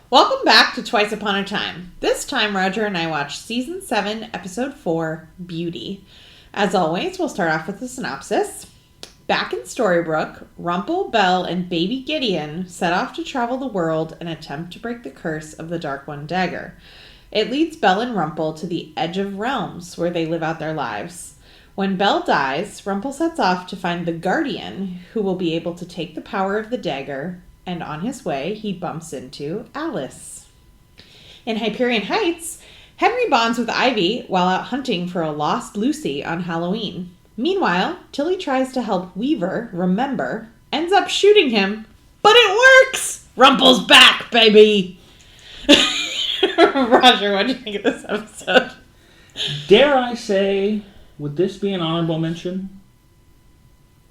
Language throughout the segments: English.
Welcome back to Twice Upon a Time. This time, Roger and I watched Season 7, Episode 4, Beauty. As always, we'll start off with the synopsis. Back in Storybrooke, Rumple, Belle, and baby Gideon set off to travel the world and attempt to break the curse of the Dark One dagger. It leads Belle and Rumple to the Edge of Realms, where they live out their lives. When Belle dies, Rumple sets off to find the Guardian, who will be able to take the power of the dagger, and on his way, he bumps into Alice. In Hyperion Heights, Henry bonds with Ivy while out hunting for a lost Lucy on Halloween. Meanwhile, Tilly tries to help Weaver remember, ends up shooting him, but it works! Rumple's back, baby! Roger, what do you think of this episode? Dare I say, would this be an honorable mention?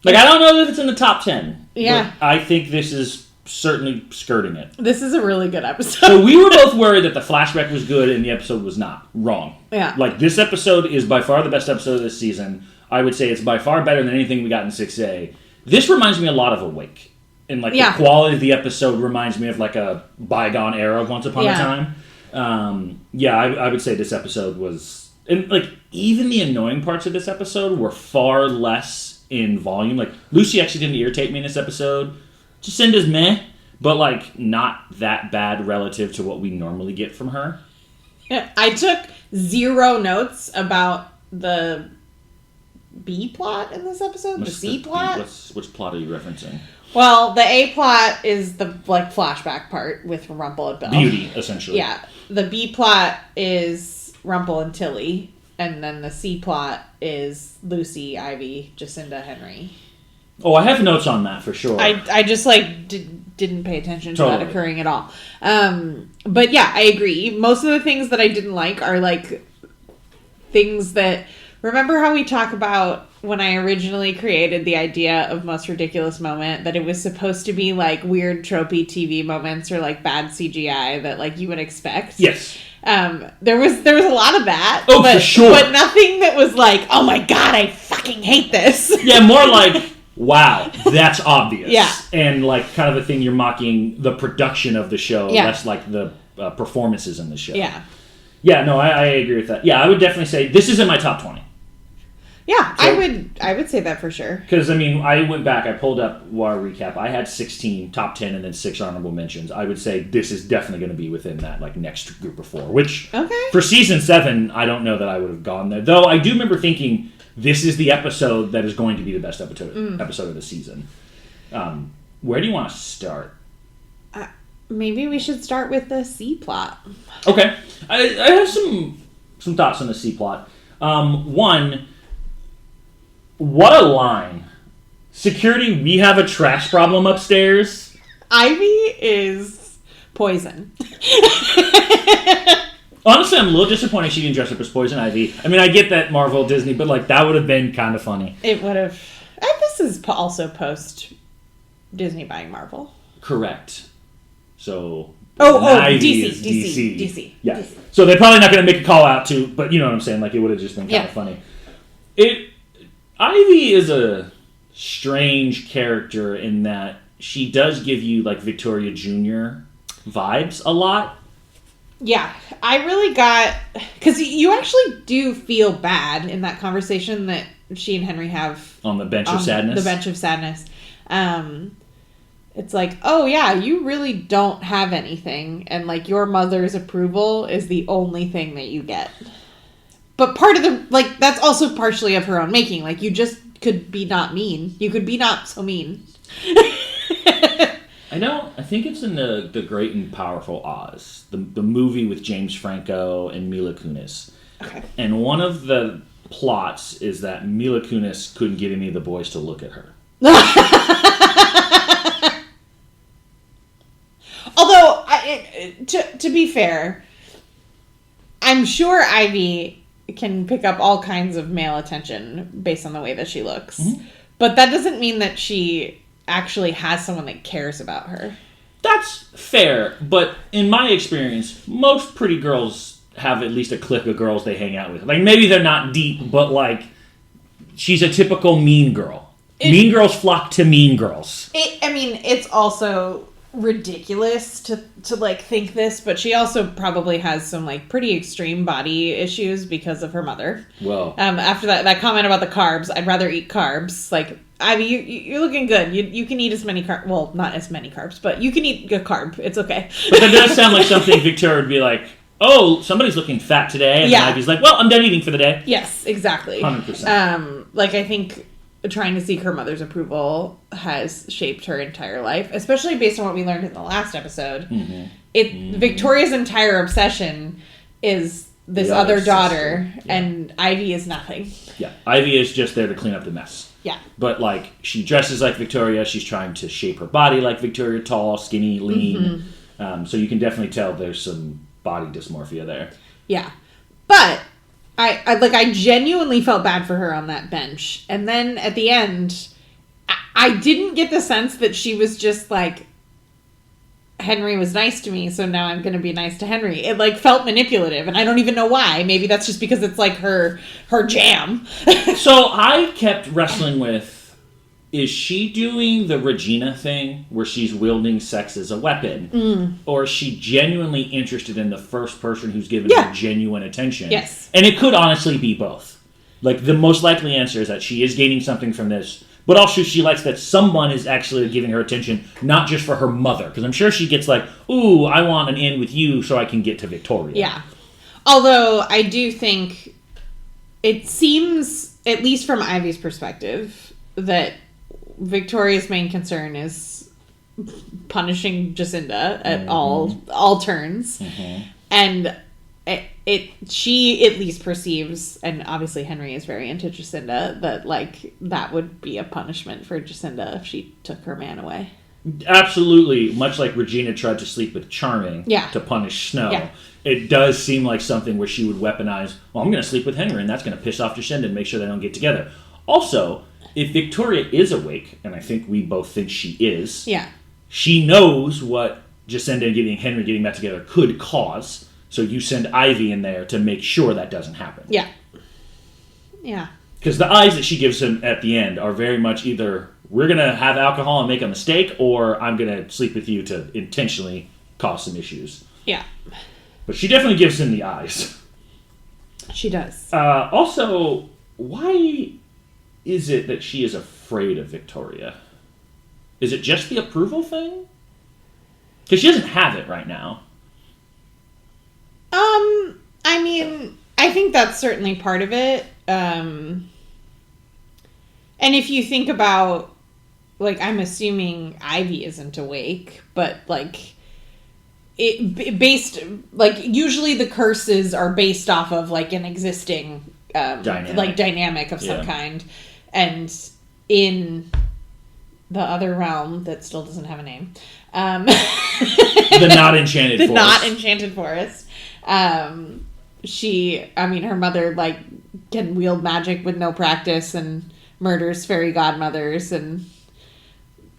I don't know that it's in the top 10. Yeah. But I think this is certainly skirting it. This is a really good episode. So we were both worried that the flashback was good and the episode was not. Wrong. Yeah. This episode is by far the best episode of this season. I would say it's by far better than anything we got in 6A. This reminds me a lot of Awake. And the quality of the episode reminds me of a bygone era of Once Upon a Time. I would say this episode was... And even the annoying parts of this episode were far less in volume. Lucy actually didn't irritate me in this episode. Jacinda's meh, but not that bad relative to what we normally get from her. Yeah, I took 0 notes about the B plot in this episode. The C plot. Which plot are you referencing? Well, the A plot is the flashback part with Rumple and Belle. Beauty, essentially. Yeah, the B plot is Rumple and Tilly, and then the C plot is Lucy, Ivy, Jacinda, Henry. Oh, I have notes on that for sure. I just didn't pay attention to that occurring at all. But yeah, I agree. Most of the things that I didn't like are things that... Remember how we talk about when I originally created the idea of Most Ridiculous Moment, that it was supposed to be weird tropey TV moments or bad CGI that you would expect? Yes. There was a lot of that. Oh, for sure. But nothing that was oh my god, I fucking hate this. Yeah, more wow, that's obvious. Yeah. And kind of a thing you're mocking the production of the show, less the performances in the show. Yeah. Yeah, no, I agree with that. Yeah, I would definitely say this is in my top 20. Yeah, so, I would say that for sure. Because, I went back, I pulled up our recap. I had 16, top 10, and then 6 honorable mentions. I would say this is definitely going to be within that next group of 4, which for season 7, I don't know that I would have gone there. Though I do remember thinking this is the episode that is going to be the best episode of the season. Where do you want to start? Maybe we should start with the C plot. Okay. I have some thoughts on the C plot. One, what a line. Security, we have a trash problem upstairs. Ivy is poison. Honestly, I'm a little disappointed she didn't dress up as Poison Ivy. I get that Marvel, Disney, but that would have been kind of funny. It would have. This is also post Disney buying Marvel. Correct. So DC. Yeah. DC. So they're probably not going to make a call out to, but you know what I'm saying. It would have just been kind of funny. Ivy is a strange character in that she does give you Victoria Jr. vibes a lot. Yeah, I really got... Because you actually do feel bad in that conversation that she and Henry have... On the Bench of Sadness? The Bench of Sadness. It's oh yeah, you really don't have anything, and your mother's approval is the only thing that you get. But part of the... that's also partially of her own making. You just could be not mean. You could be not so mean. I think it's in the Great and Powerful Oz, the movie with James Franco and Mila Kunis. Okay. And one of the plots is that Mila Kunis couldn't get any of the boys to look at her. Although, to be fair, I'm sure Ivy can pick up all kinds of male attention based on the way that she looks. Mm-hmm. But that doesn't mean that she actually has someone that cares about her. That's fair, but in my experience, most pretty girls have at least a clique of girls they hang out with. Maybe they're not deep, but she's a typical mean girl. Mean girls flock to mean girls. It's also ridiculous to like think this, but she also probably has some like pretty extreme body issues because of her mother. Well, after that comment about the carbs, I'd rather eat carbs. Like, I mean, you're looking good. You can eat as many carbs. Well, not as many carbs, but you can eat a carb. It's okay. But that does sound like something Victoria would be like, oh, somebody's looking fat today. And then Ivy's like, well, I'm done eating for the day. Yes, exactly. 100%. Like, I think trying to seek her mother's approval has shaped her entire life, especially based on what we learned in the last episode. Victoria's entire obsession is this other daughter, and Ivy is nothing. Yeah, Ivy is just there to clean up the mess. Yeah. But, like, she dresses like Victoria. She's trying to shape her body like Victoria, tall, skinny, lean. So you can definitely tell there's some body dysmorphia there. Yeah. But I genuinely felt bad for her on that bench. And then at the end, I didn't get the sense that she was just like, Henry was nice to me, so now I'm going to be nice to Henry. It like felt manipulative, and I don't even know why. Maybe that's just because it's like her jam. So I kept wrestling with, is she doing the Regina thing where she's wielding sex as a weapon? Or is she genuinely interested in the first person who's giving her genuine attention? Yes. And it could honestly be both. Like, the most likely answer is that she is gaining something from this, but also she likes that someone is actually giving her attention, not just for her mother. Because I'm sure she gets like, ooh, I want an in with you so I can get to Victoria. Yeah. Although I do think it seems, at least from Ivy's perspective, that Victoria's main concern is punishing Jacinda at all turns. And she at least perceives, and obviously Henry is very into Jacinda, that like that would be a punishment for Jacinda if she took her man away. Absolutely. Much like Regina tried to sleep with Charming to punish Snow, it does seem like something where she would weaponize, well, I'm going to sleep with Henry, and that's going to piss off Jacinda and make sure they don't get together. Also, if Victoria is awake, and I think we both think she is, she knows what Jacinda and Henry getting back together could cause. So you send Ivy in there to make sure that doesn't happen. Yeah. Yeah. Because the eyes that she gives him at the end are very much either, we're going to have alcohol and make a mistake, or I'm going to sleep with you to intentionally cause some issues. Yeah. But she definitely gives him the eyes. She does. Also, why is it that she is afraid of Victoria? Is it just the approval thing? Because she doesn't have it right now. I mean, I think that's certainly part of it. And if you think about, like, I'm assuming Ivy isn't awake, but, like, usually the curses are based off of, like, an existing, dynamic of some kind. And in the other realm that still doesn't have a name, the not enchanted forest. The not enchanted forest. Her mother, like, can wield magic with no practice and murders fairy godmothers and,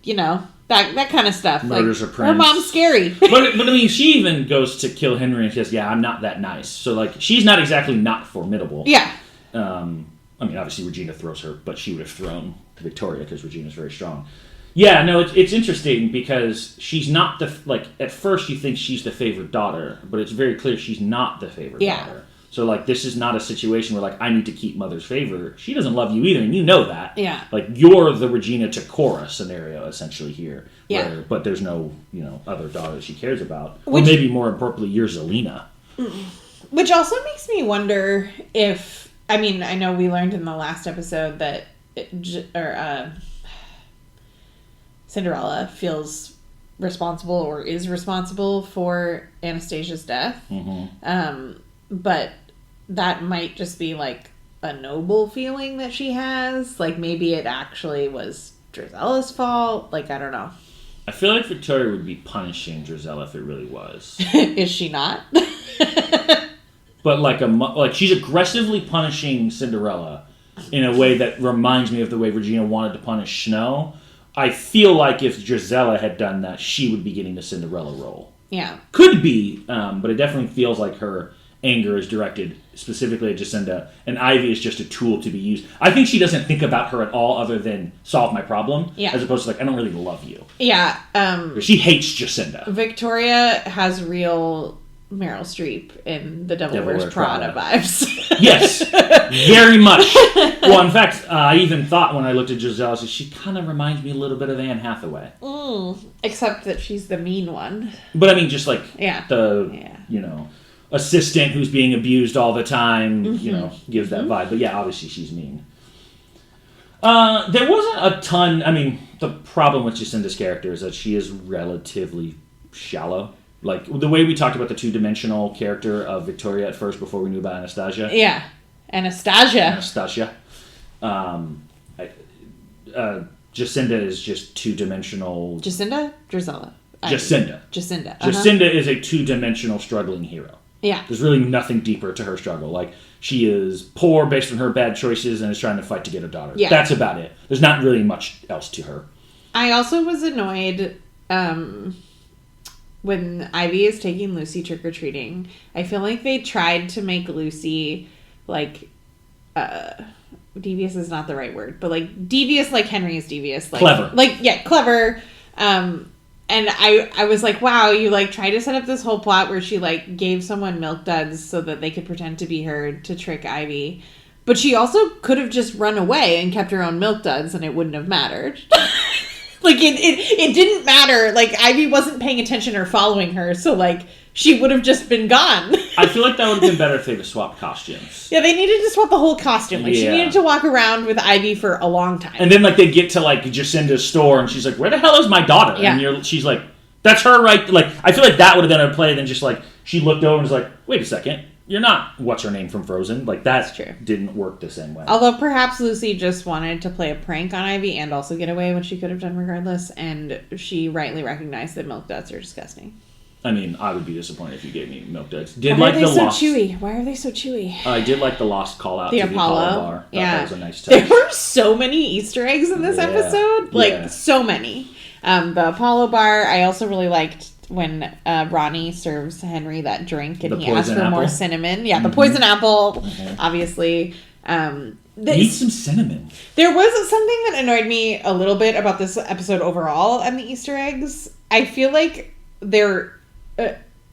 you know, that kind of stuff. Murders like, a prince. Her mom's scary. but I mean, she even goes to kill Henry and says, yeah, I'm not that nice. So, like, she's not exactly not formidable. Yeah. I mean, obviously Regina throws her, but she would have thrown Victoria because Regina's very strong. Yeah, no, it's interesting because she's not at first you think she's the favored daughter, but it's very clear she's not the favored daughter. So, like, this is not a situation where, like, I need to keep mother's favor. She doesn't love you either, and you know that. Yeah. Like, you're the Regina to Cora scenario, essentially, here. Yeah. But there's no, other daughter she cares about. Or maybe more importantly, you're Zelina. Which also makes me wonder if, I mean, I know we learned in the last episode that, Cinderella feels responsible or is responsible for Anastasia's death. But that might just be like a noble feeling that she has. Like, maybe it actually was Drizella's fault. Like, I don't know. I feel like Victoria would be punishing Drizella if it really was. Is she not? But like she's aggressively punishing Cinderella in a way that reminds me of the way Regina wanted to punish Snow. I feel like if Drizella had done that, she would be getting the Cinderella role. Yeah. Could be, but it definitely feels like her anger is directed specifically at Jacinda, and Ivy is just a tool to be used. I think she doesn't think about her at all other than solve my problem, as opposed to like, I don't really love you. Yeah. She hates Jacinda. Victoria has real Meryl Streep in the Devil Wears Prada vibes. Yes, very much. Well, in fact, I even thought when I looked at Giselle, she kind of reminds me a little bit of Anne Hathaway. Except that she's the mean one. But I mean, just like you know, assistant who's being abused all the time, you know, gives that vibe. But yeah, obviously she's mean. There wasn't a ton. I mean, the problem with Jacinda's character is that she is relatively shallow. Like, the way we talked about the two-dimensional character of Victoria at first before we knew about Anastasia. Yeah. Anastasia. Jacinda is just two-dimensional... Jacinda? Drizella? Jacinda. Jacinda. Jacinda is a two-dimensional struggling hero. Yeah. There's really nothing deeper to her struggle. Like, she is poor based on her bad choices and is trying to fight to get her daughter. Yeah. That's about it. There's not really much else to her. I also was annoyed... when Ivy is taking Lucy trick-or-treating, I feel like they tried to make Lucy, like, devious is not the right word, but, like, devious like Henry is devious. Like, clever. Like, yeah, clever. And I was like, wow, you, like, tried to set up this whole plot where she, like, gave someone milk duds so that they could pretend to be her to trick Ivy. But she also could have just run away and kept her own milk duds and it wouldn't have mattered. Like, it didn't matter. Like, Ivy wasn't paying attention or following her, so, like, she would have just been gone. I feel like that would have been better if they swapped costumes. Yeah, they needed to swap the whole costume. Like, she needed to walk around with Ivy for a long time. And then, like, they get to, like, Jacinda's store, and she's like, where the hell is my daughter? Yeah. And she's like, that's her, right? Like, I feel like that would have been a play than just, like, she looked over and was like, wait a second. You're not what's-her-name from Frozen. Like, that's true. Didn't work the same way. Although perhaps Lucy just wanted to play a prank on Ivy and also get away, which she could have done regardless, and she rightly recognized that milk duds are disgusting. I mean, I would be disappointed if you gave me milk duds. Why are they so chewy? Why are they so chewy? I did like the Lost call-out to the Apollo bar. Yeah. That was a nice touch. There were so many Easter eggs in this episode. Like, so many. The Apollo bar, I also really liked... when Ronnie serves Henry that drink and he asks for more cinnamon. Yeah, the poison apple, obviously. Need some cinnamon. There was something that annoyed me a little bit about this episode overall and the Easter eggs. I feel like they're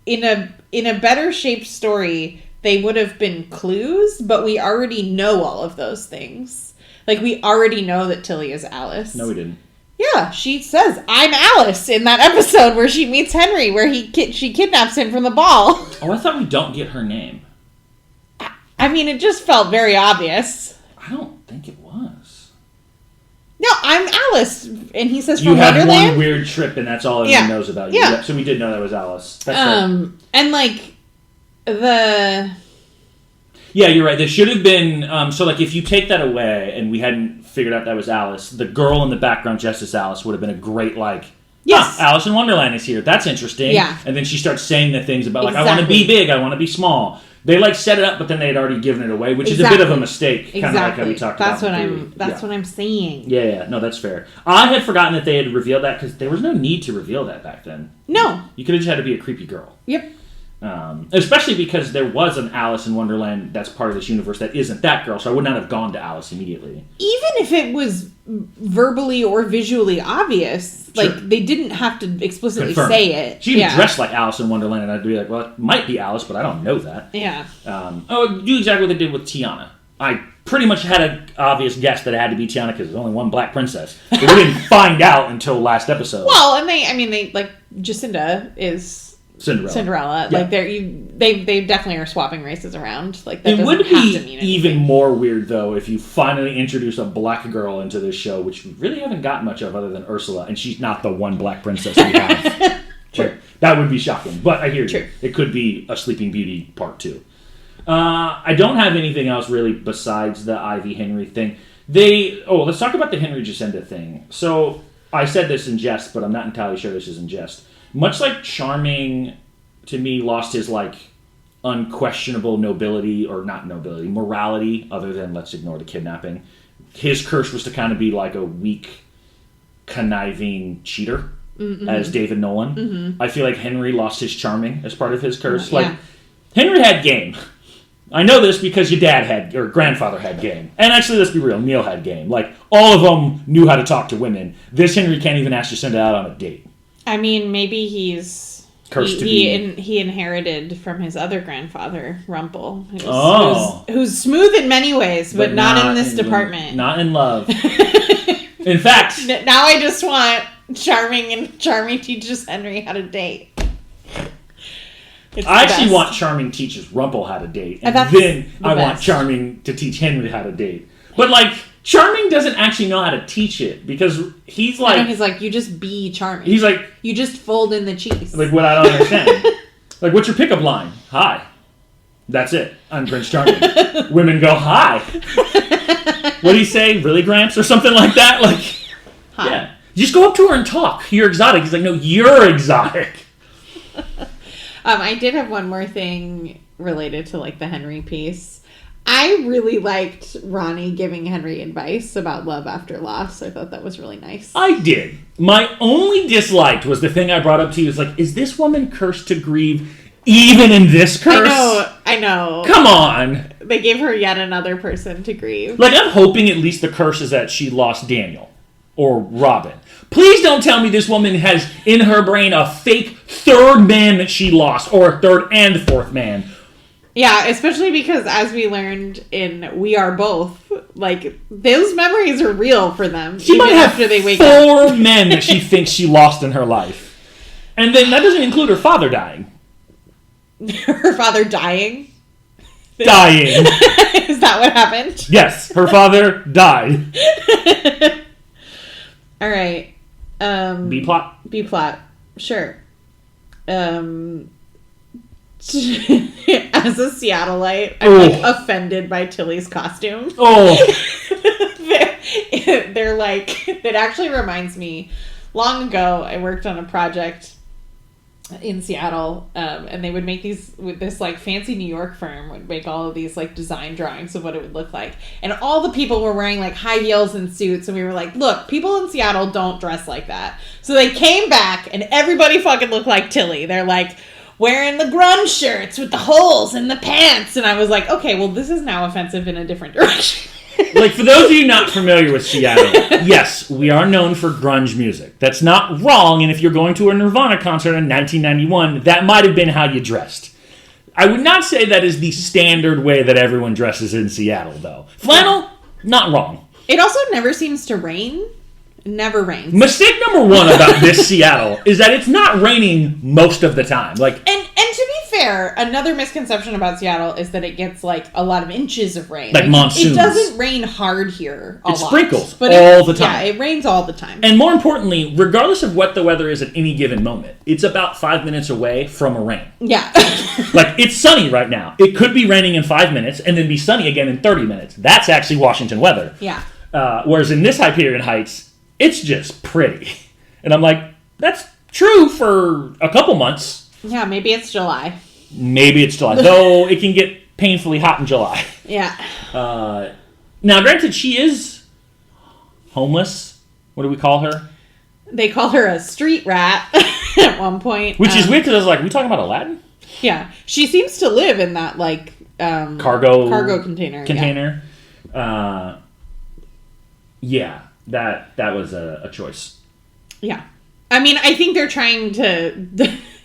in a better shaped story, they would have been clues, but we already know all of those things. Like, we already know that Tilly is Alice. No, we didn't. Yeah, she says, I'm Alice in that episode where she meets Henry, where she kidnaps him from the ball. Oh, I thought we don't get her name. I mean, it just felt very obvious. I don't think it was. No, I'm Alice. And he says, you from had Wonderland? one weird trip and that's all everyone knows about you. Yeah. So we did know that was Alice. That's right. And, like, Yeah, you're right. There should have been... so, like, if you take that away and we hadn't figured out that was Alice, the girl in the background, Justice Alice, would have been a great, like... Yes. Alice in Wonderland is here. That's interesting. Yeah. And then she starts saying the things about, like, I want to be big, I want to be small. They, like, set it up, but then they had already given it away, which is a bit of a mistake. Kind of like how we talked about. That's what I'm saying. Yeah. No, that's fair. I had forgotten that they had revealed that, because there was no need to reveal that back then. No. You could have just had to be a creepy girl. Yep. Especially because there was an Alice in Wonderland that's part of this universe that isn't that girl, so I would not have gone to Alice immediately. Even if it was verbally or visually obvious, sure. Like, they didn't have to explicitly say it. She was dressed like Alice in Wonderland, and I'd be like, well, it might be Alice, but I don't know that. Yeah. Do exactly what they did with Tiana. I pretty much had an obvious guess that it had to be Tiana because there's only one black princess. But we didn't find out until last episode. Well, and they like, Jacinda is... Cinderella. Yeah. Like, they definitely are swapping races around. Like, that it would have be to mean anything. even more weird, though, if you finally introduce a black girl into this show, which we really haven't got much of other than Ursula, and she's not the one black princess we have. True. Like, that would be shocking. But I hear True. you. It could be a Sleeping Beauty Part 2. I don't have anything else, really, besides the Ivy Henry thing. Let's talk about the Henry Jacinda thing. So, I said this in jest, but I'm not entirely sure this is in jest. Much like Charming, to me, lost his, like, unquestionable nobility, or not nobility, morality, other than let's ignore the kidnapping. His curse was to kind of be like a weak, conniving cheater, as David Nolan. I feel like Henry lost his Charming as part of his curse. Henry had game. I know this because your dad had, or grandfather had game. And actually, let's be real, Neil had game. Like, all of them knew how to talk to women. This Henry can't even ask to send it out on a date. I mean, maybe he's... Cursed he inherited from his other grandfather, Rumple, who's smooth in many ways, but not in this department. Not in love. In fact... Now I just want Charming teaches Henry how to date. I actually want Charming teaches Rumple how to date, and then I want Charming to teach Henry how to date. But, like, Charming doesn't actually know how to teach it, because he's like... No, he's like, you just be Charming. He's like... You just fold in the cheese. Like, what I don't understand. Like, what's your pickup line? Hi. That's it. I'm Prince Charming. Women go, hi. What do you say? Really, Gramps? Or something like that? Like, hi. Yeah. You just go up to her and talk. You're exotic. He's like, no, you're exotic. I did have one more thing related to, like, the Henry piece. I really liked Ronnie giving Henry advice about love after loss. I thought that was really nice. I did. My only dislike was the thing I brought up to you. Is like, is this woman cursed to grieve even in this curse? I know. Come on. They gave her yet another person to grieve. Like, I'm hoping at least the curse is that she lost Daniel or Robin. Please don't tell me this woman has in her brain a fake third man that she lost, or a third and fourth man. Yeah, especially because, as we learned in We Are Both, like, those memories are real for them. She might have after they wake up. 4 men that she thinks she lost in her life. And then that doesn't include her father dying. Her father dying? Dying. Is that what happened? Yes, her father died. All right. B-plot? B-plot. Sure. As a Seattleite, I'm like offended by Tilly's costume. Oh. They're like, it actually reminds me, long ago, I worked on a project in Seattle, and they would make this like fancy New York firm would make all of these like design drawings of what it would look like, and all the people were wearing like high heels and suits, and we were like, look, people in Seattle don't dress like that. So they came back and everybody fucking looked like Tilly. They're like wearing the grunge shirts with the holes in the pants, and I was like, okay, well, this is now offensive in a different direction. Like, for those of you not familiar with Seattle, yes, we are known for grunge music. That's not wrong, and if you're going to a Nirvana concert in 1991, that might have been how you dressed. I would not say that is the standard way that everyone dresses in Seattle, though. Flannel, not wrong. It also never seems to rain. It never rains. Mistake number 1 about this Seattle is that it's not raining most of the time. Like, and to be fair, another misconception about Seattle is that it gets like a lot of inches of rain. Like monsoons. It doesn't rain hard here a lot. It sprinkles all the time. Yeah, it rains all the time. And more importantly, regardless of what the weather is at any given moment, it's about 5 minutes away from a rain. Yeah. Like, it's sunny right now. It could be raining in 5 minutes and then be sunny again in 30 minutes. That's actually Washington weather. Yeah. Whereas in this Hyperion Heights, it's just pretty. And I'm like, that's true for a couple months. Yeah, maybe it's July. Though it can get painfully hot in July. Yeah. Now, granted, she is homeless. What do we call her? They call her a street rat at one point. Which is weird, because I was like, are we talking about Aladdin? Yeah. She seems to live in that, like, cargo container. Yeah. That was a choice. Yeah. I mean, I think they're trying to...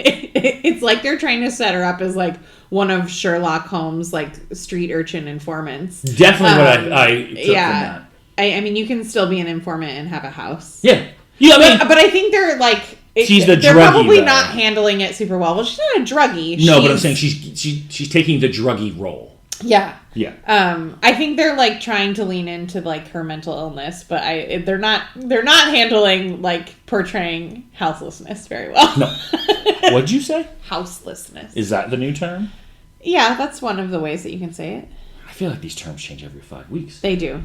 it's like they're trying to set her up as, like, one of Sherlock Holmes' like street urchin informants. Definitely what I took from that. I mean, you can still be an informant and have a house. Yeah. Yeah, I mean, but I think they're like she's the druggie. They're probably not handling it super well. Well, she's not a druggie. No, but I'm saying she's taking the druggie role. Yeah. Yeah. I think they're like trying to lean into like her mental illness, but they're not handling like portraying houselessness very well. No. What'd you say? Houselessness. Is that the new term? Yeah, that's one of the ways that you can say it. I feel like these terms change every 5 weeks. They do.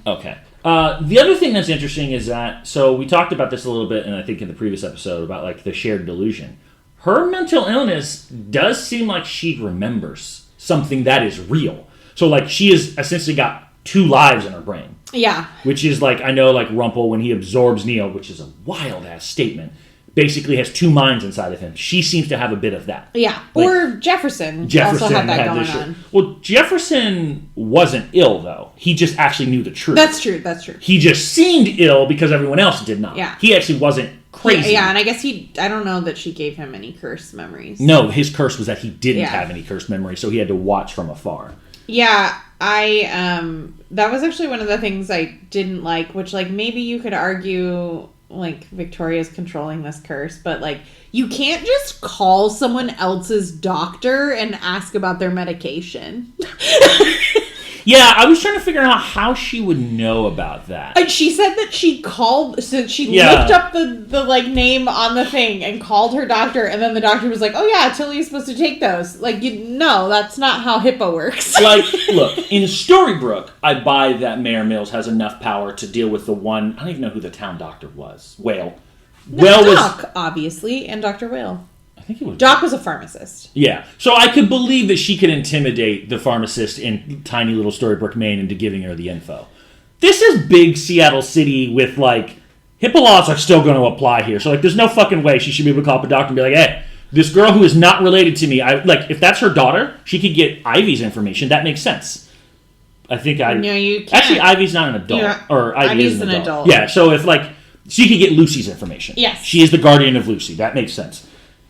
Okay. The other thing that's interesting is that, so we talked about this a little bit, and I think in the previous episode, about like the shared delusion. Her mental illness does seem like she remembers something that is real. So like she has essentially got 2 lives in her brain. Yeah. Which is like, I know like Rumple, when he absorbs Neil, which is a wild ass statement, basically has two minds inside of him. She seems to have a bit of that. Yeah. Or Jefferson also had that going on. Well, Jefferson wasn't ill, though. He just actually knew the truth. That's true. He just seemed ill because everyone else did not. Yeah. He actually wasn't crazy. Yeah, and I guess I don't know that she gave him any cursed memories. No, his curse was that he didn't have any cursed memories, so he had to watch from afar. Yeah, that was actually one of the things I didn't like, which, like, maybe you could argue, like, Victoria's controlling this curse, but, like, you can't just call someone else's doctor and ask about their medication. Yeah, I was trying to figure out how she would know about that. And she said that she called, so she looked up the like name on the thing and called her doctor, and then the doctor was like, "Oh yeah, Tilly's supposed to take those." Like, no, that's not how HIPAA works. Like, look, in Storybrooke, I buy that Mayor Mills has enough power to deal with the one. I don't even know who the town doctor was. Whale. Doc, obviously, and Dr. Whale. I think it was Doc was a pharmacist. Yeah. So I could believe that she could intimidate the pharmacist in tiny little Storybrooke, Maine into giving her the info. This is big Seattle City with, like, HIPAA laws are still going to apply here. So, like, there's no fucking way she should be able to call up a doctor and be like, hey, this girl who is not related to me, if that's her daughter, she could get Ivy's information. That makes sense. I think No, you can't. Actually, Ivy's not an adult. Or Ivy is an adult. Yeah, so if, like, she could get Lucy's information. Yes. She is the guardian of Lucy. That makes sense.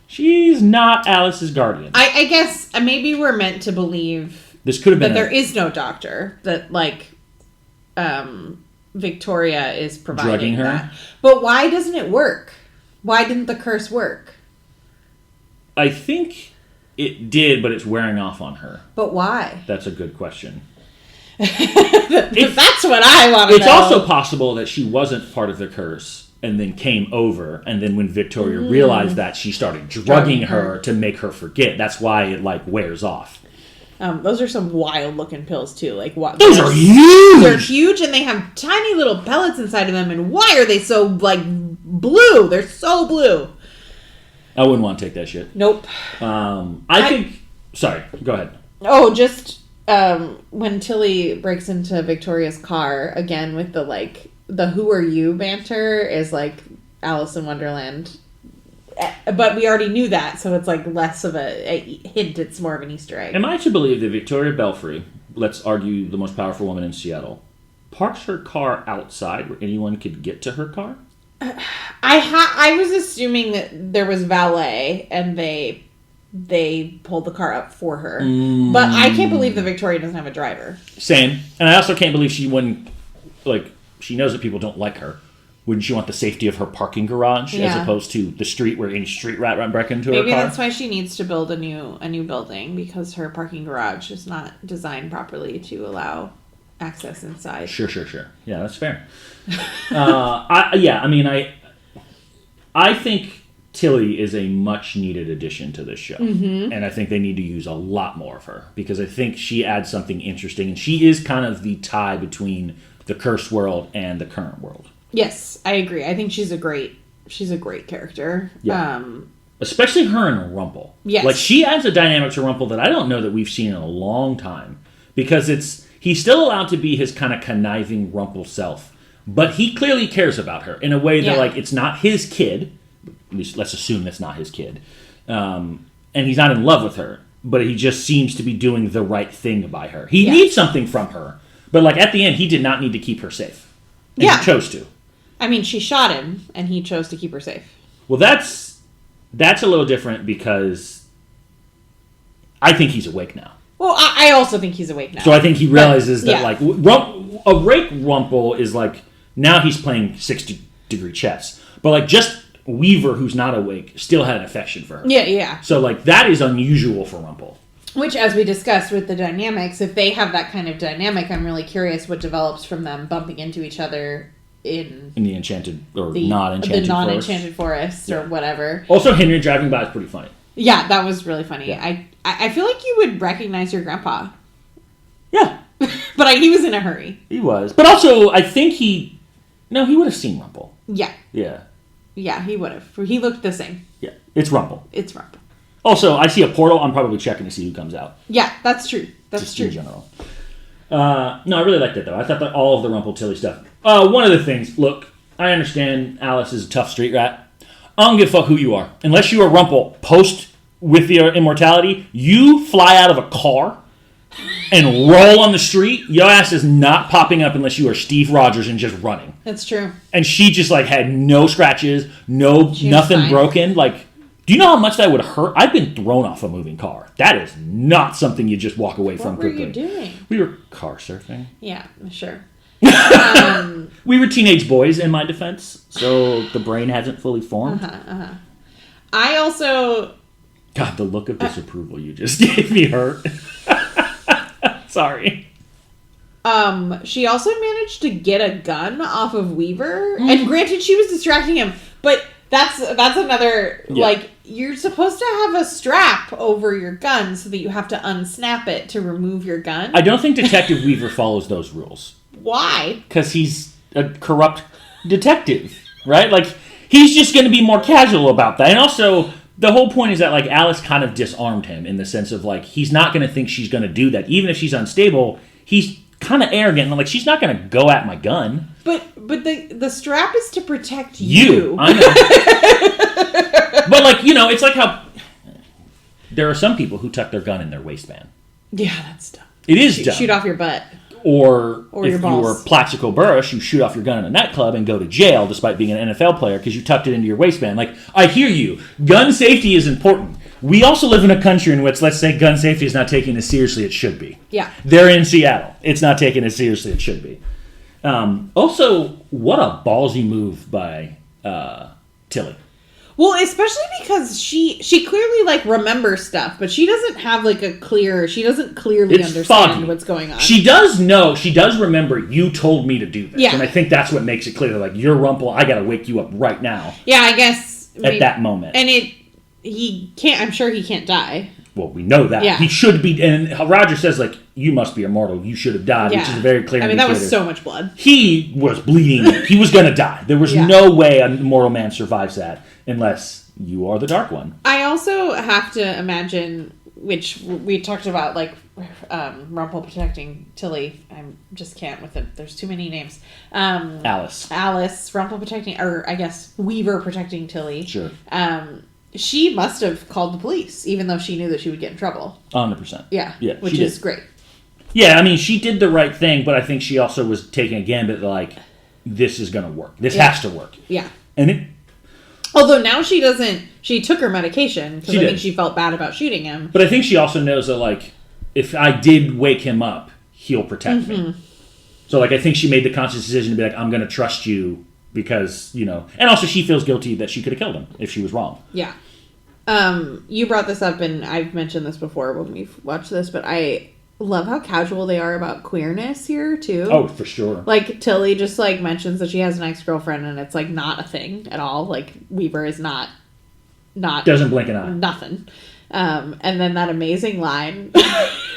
She's not Alice's guardian. I guess maybe we're meant to believe this could have been that there is no doctor, that, like, Victoria is providing her. That. But why doesn't it work? Why didn't the curse work? I think it did, but it's wearing off on her. But why? That's a good question. That's what I want to know. It's also possible that she wasn't part of the curse and then came over, and then when Victoria realized that, she started drugging her to make her forget. That's why it, like, wears off. Those are some wild-looking pills, too. Like, what? Those are huge! They're huge, and they have tiny little pellets inside of them, and why are they so, like, blue? They're so blue. I wouldn't want to take that shit. Nope. I think... Sorry, go ahead. Oh, just when Tilly breaks into Victoria's car, again, with the, like... The who are you banter is like Alice in Wonderland. But we already knew that, so it's like less of a hint, it's more of an Easter egg. Am I to believe that Victoria Belfry, let's argue the most powerful woman in Seattle, parks her car outside where anyone could get to her car? I was assuming that there was valet and they pulled the car up for her. But I can't believe that Victoria doesn't have a driver. Same. And I also can't believe she wouldn't, like... She knows that people don't like her. Wouldn't she want the safety of her parking garage as opposed to the street where any street rat run break into her car? Maybe that's why she needs to build a new building, because her parking garage is not designed properly to allow access inside. Sure. Yeah, that's fair. I think Tilly is a much needed addition to this show, and I think they need to use a lot more of her, because I think she adds something interesting, and she is kind of the tie between the cursed world and the current world. Yes, I agree. I think she's a great character. Yeah. Especially her and Rumple. Yes. Like, she adds a dynamic to Rumple that I don't know that we've seen in a long time. Because he's still allowed to be his kind of conniving Rumple self. But he clearly cares about her in a way that, like, it's not his kid. At least let's assume it's not his kid. And he's not in love with her. But he just seems to be doing the right thing by her. He needs something from her. But, like, at the end, he did not need to keep her safe. And he chose to. I mean, she shot him, and he chose to keep her safe. Well, that's a little different, because I think he's awake now. Well, I also think he's awake now. So I think he realizes that, like, awake Rumple is, like, now he's playing 60-degree chess. But, like, just Weaver, who's not awake, still had an affection for her. Yeah. So, like, that is unusual for Rumple. Which, as we discussed with the dynamics, if they have that kind of dynamic, I'm really curious what develops from them bumping into each other in the enchanted or non-enchanted forest or whatever. Also, Henry driving by is pretty funny. Yeah, that was really funny. Yeah. I feel like you would recognize your grandpa. Yeah. But he was in a hurry. He was. But also, I think he would have seen Rumple. Yeah. Yeah. Yeah, he would have. He looked the same. Yeah. It's Rumple. Also, I see a portal. I'm probably checking to see who comes out. Yeah, that's true. Just in general. No, I really liked it, though. I thought that all of the Rumple Tilly stuff. One of the things, look, I understand Alice is a tough street rat. I don't give a fuck who you are. Unless you are Rumple, post with your immortality, you fly out of a car and roll on the street, your ass is not popping up unless you are Steve Rogers and just running. That's true. And she just like had no scratches, nothing broken. Like, do you know how much that would hurt? I've been thrown off a moving car. That is not something you just walk away from quickly. What were you doing? We were car surfing. Yeah, sure. We were teenage boys, in my defense, so the brain hasn't fully formed. I also... God, the look of disapproval you just gave me hurt. Sorry. She also managed to get a gun off of Weaver, and granted, she was distracting him, but that's another, like, you're supposed to have a strap over your gun so that you have to unsnap it to remove your gun. I don't think Detective Weaver follows those rules. Why? Because he's a corrupt detective, right? Like, he's just going to be more casual about that. And also, the whole point is that, like, Alice kind of disarmed him in the sense of, like, he's not going to think she's going to do that. Even if she's unstable, he's kind of arrogant. And, like, she's not going to go at my gun. But the strap is to protect you. I know. But, like, you know, it's like how there are some people who tuck their gun in their waistband. Yeah, that's dumb. It is dumb. Shoot off your butt. Or if your balls. you were Plaxico Burress, you shoot off your gun in a nightclub and go to jail despite being an NFL player because you tucked it into your waistband. Like, I hear you. Gun safety is important. We also live in a country in which, let's say, gun safety is not taken as seriously as it should be. Yeah. They're in Seattle. It's not taken as seriously as it should be. Also, what a ballsy move by Tilly. Well, especially because she clearly, like, remembers stuff, but she doesn't have, like, she doesn't clearly understand what's going on. She does remember, you told me to do this. Yeah. And I think that's what makes it clear, like, you're Rumple, I gotta wake you up right now. Yeah, I guess. At that moment. And I'm sure he can't die. Well, we know that. Yeah. He should be, and Roger says, like, you must be immortal, you should have died, which is a very clear indicator. That was so much blood. He was bleeding. He was gonna die. There was no way a mortal man survives that. Unless you are the Dark One. I also have to imagine, which we talked about, like, Rumple protecting Tilly. I just can't with it. There's too many names. Alice, Rumple protecting, or I guess Weaver protecting Tilly. Sure. She must have called the police, even though she knew that she would get in trouble. 100%. Yeah, which is great. Yeah, I mean, she did the right thing, but I think she also was taking a gambit, like, this is going to work. This has to work. Yeah. And although now she took her medication because I think she felt bad about shooting him. But I think she also knows that, like, if I did wake him up, he'll protect me. So, like, I think she made the conscious decision to be like, I'm going to trust you because, you know. And also she feels guilty that she could have killed him if she was wrong. Yeah. You brought this up, and I've mentioned this before when we've watched this, but I love how casual they are about queerness here, too. Oh, for sure. Like, Tilly just, like, mentions that she has an ex-girlfriend, and it's, like, not a thing at all. Like, Weaver is not... Doesn't blink an eye. Nothing. And then that amazing line.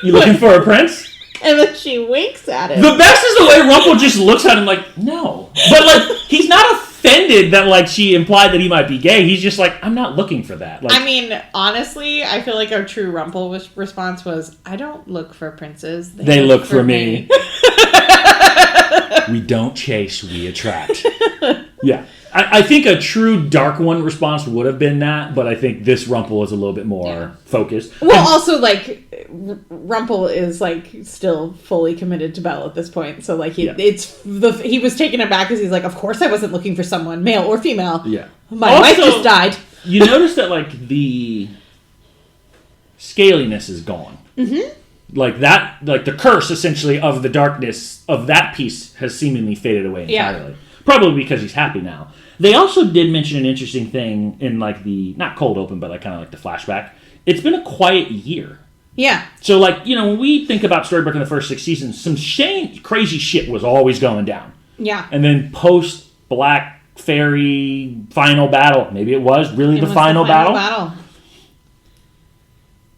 You looking for a prince? And then she winks at him. The best is the way Rumple just looks at him like, no. But, like, he's not offended that, like, she implied that he might be gay. He's just like, I'm not looking for that. Like, I mean, honestly, I feel like our true Rumple response was, I don't look for princes. They look for me. We don't chase, we attract. Yeah. I think a true Dark One response would have been that, but I think this Rumple is a little bit more focused. Well, also, like, Rumple is, like, still fully committed to Belle at this point, so, like, he was taken aback because he's like, of course I wasn't looking for someone, male or female. Yeah. My wife just died. You notice that, like, the scaliness is gone. Mm-hmm. Like, that, like, the curse, essentially, of the darkness of that piece has seemingly faded away entirely. Yeah. Probably because he's happy now. They also did mention an interesting thing in, like, the, not cold open, but, like, kind of like the flashback. It's been a quiet year. Yeah. So, like, you know, when we think about Storybrooke in the first 6 seasons, some crazy shit was always going down. Yeah. And then post-Black Fairy final battle, maybe it was really the final battle.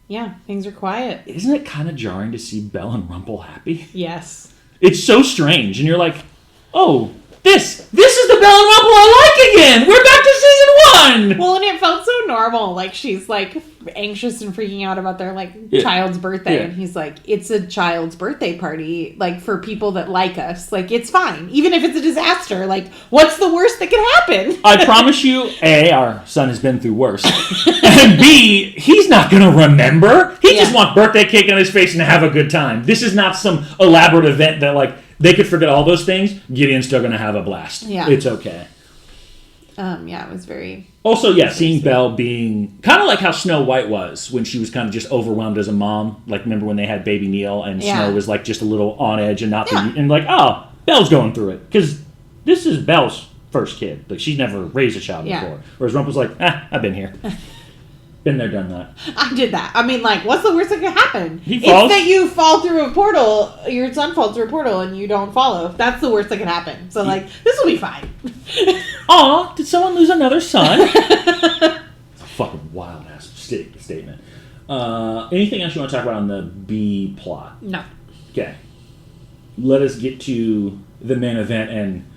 Yeah, things are quiet. Isn't it kind of jarring to see Belle and Rumple happy? Yes. It's so strange, and you're like, oh... This is the Belle and Rumple I like again! We're back to season on! Well, and it felt so normal. Like, she's, like, anxious and freaking out about their, like, child's birthday. Yeah. And he's like, it's a child's birthday party, like, for people that like us. Like, it's fine. Even if it's a disaster. Like, what's the worst that could happen? I promise you, A, our son has been through worse. And B, he's not going to remember. He just wants birthday cake on his face and have a good time. This is not some elaborate event that, like, they could forget all those things. Gideon's still going to have a blast. Yeah. It's okay. It was very... Also, seeing Belle being... Kind of like how Snow White was when she was kind of just overwhelmed as a mom. Like, remember when they had baby Neil and Snow was, like, just a little on edge and not... And, like, oh, Belle's going through it. Because this is Belle's first kid. Like, she's never raised a child before. Whereas Rumple's like, I've been here. Been there, done that. I did that. I mean, like, what's the worst that could happen? He falls. It's that you fall through a portal, your son falls through a portal, and you don't follow. That's the worst that could happen. So, like, this will be fine. Aw, did someone lose another son? It's a fucking wild-ass statement. Anything else you want to talk about on the B plot? No. Okay. Let us get to the main event, and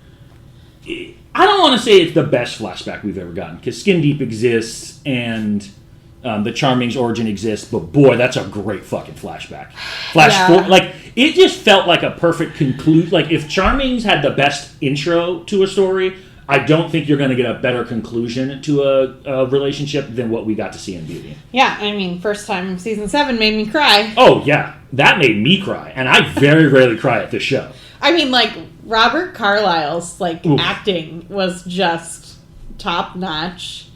I don't want to say it's the best flashback we've ever gotten, because Skin Deep exists, and... the Charming's origin exists, but boy, that's a great fucking flashback. Like, it just felt like a perfect conclusion. Like, if Charming's had the best intro to a story, I don't think you're going to get a better conclusion to a relationship than what we got to see in Beauty. Yeah, I mean, first time season 7 made me cry. Oh, yeah. That made me cry, and I very rarely cry at this show. I mean, like, Robert Carlyle's, like, acting was just top-notch.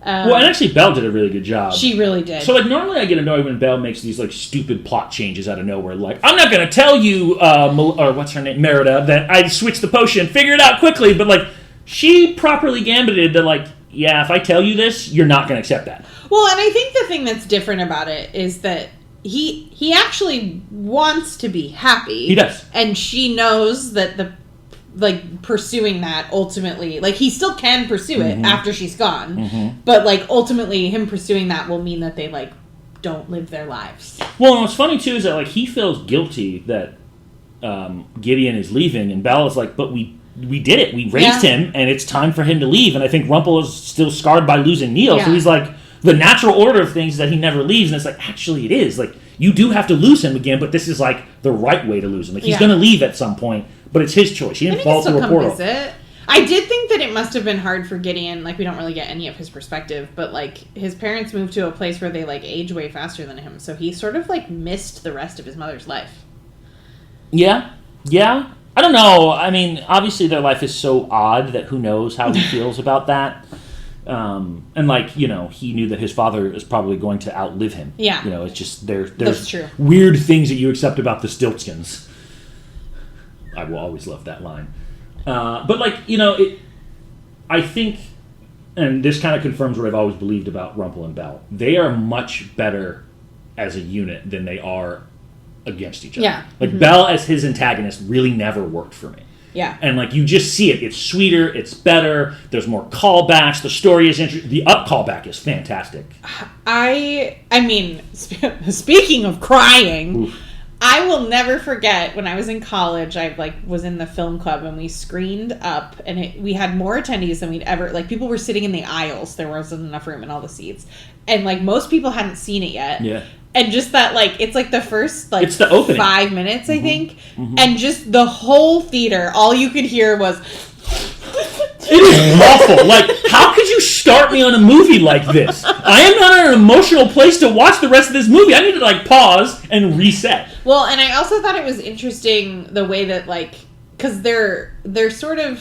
Well, and actually, Belle did a really good job. She really did. So, like, normally I get annoyed when Belle makes these, like, stupid plot changes out of nowhere. Like, I'm not going to tell you, or what's her name, Merida, that I switched the potion. Figure it out quickly. But, like, she properly gambited that, like, if I tell you this, you're not going to accept that. Well, and I think the thing that's different about it is that he actually wants to be happy. He does. And she knows that pursuing that ultimately, like, he still can pursue it after she's gone, but, like, ultimately him pursuing that will mean that they, like, don't live their lives. Well, and what's funny too is that, like, he feels guilty that Gideon is leaving, and Belle is like, but we did it, we raised him, and it's time for him to leave. And I think Rumple is still scarred by losing Neil, so he's like, the natural order of things is that he never leaves, and it's like, actually it is, like, you do have to lose him again, but this is, like, the right way to lose him. Like, he's gonna leave at some point, but it's his choice. He didn't fall through a portal. Visit. I did think that it must have been hard for Gideon. Like, we don't really get any of his perspective, but, like, his parents moved to a place where they, like, age way faster than him, so he sort of, like, missed the rest of his mother's life. Yeah. I don't know. I mean, obviously their life is so odd that who knows how he feels about that. And, like, you know, he knew that his father is probably going to outlive him. Yeah. You know, it's just, there's That's true. Weird things that you accept about the Stiltskins. I will always love that line. But, like, you know, I think, and this kind of confirms what I've always believed about Rumple and Belle, they are much better as a unit than they are against each other. Yeah. Like, Belle as his antagonist really never worked for me. Yeah. And, like, you just see it. It's sweeter. It's better. There's more callbacks. The story is interesting. The up callback is fantastic. I mean, speaking of crying... Oof. I will never forget when I was in college, I, like, was in the film club and we screened up and we had more attendees than we'd ever, like, people were sitting in the aisles. There wasn't enough room in all the seats. And, like, most people hadn't seen it yet. Yeah. And just that, like, it's, like, the first, like, it's the opening. 5 minutes, I think. And just the whole theater, all you could hear was... It is awful. Like, how could you start me on a movie like this? I am not in an emotional place to watch the rest of this movie. I need to, like, pause and reset. Well, and I also thought it was interesting the way that, like, because they're sort of...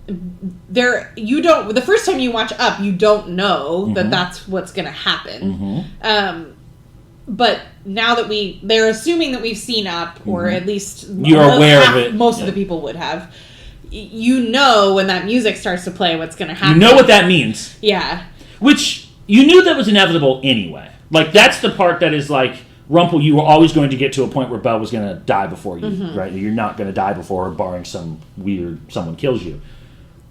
the first time you watch Up, you don't know that that's what's going to happen. But now that they're assuming that we've seen Up, or at least... You're aware of it. Most of the people would have. You know when that music starts to play what's going to happen. You know what that means. Yeah. Which, you knew that was inevitable anyway. Like, that's the part that is like, Rumple, you were always going to get to a point where Belle was going to die before you, right? You're not going to die before her, barring someone kills you.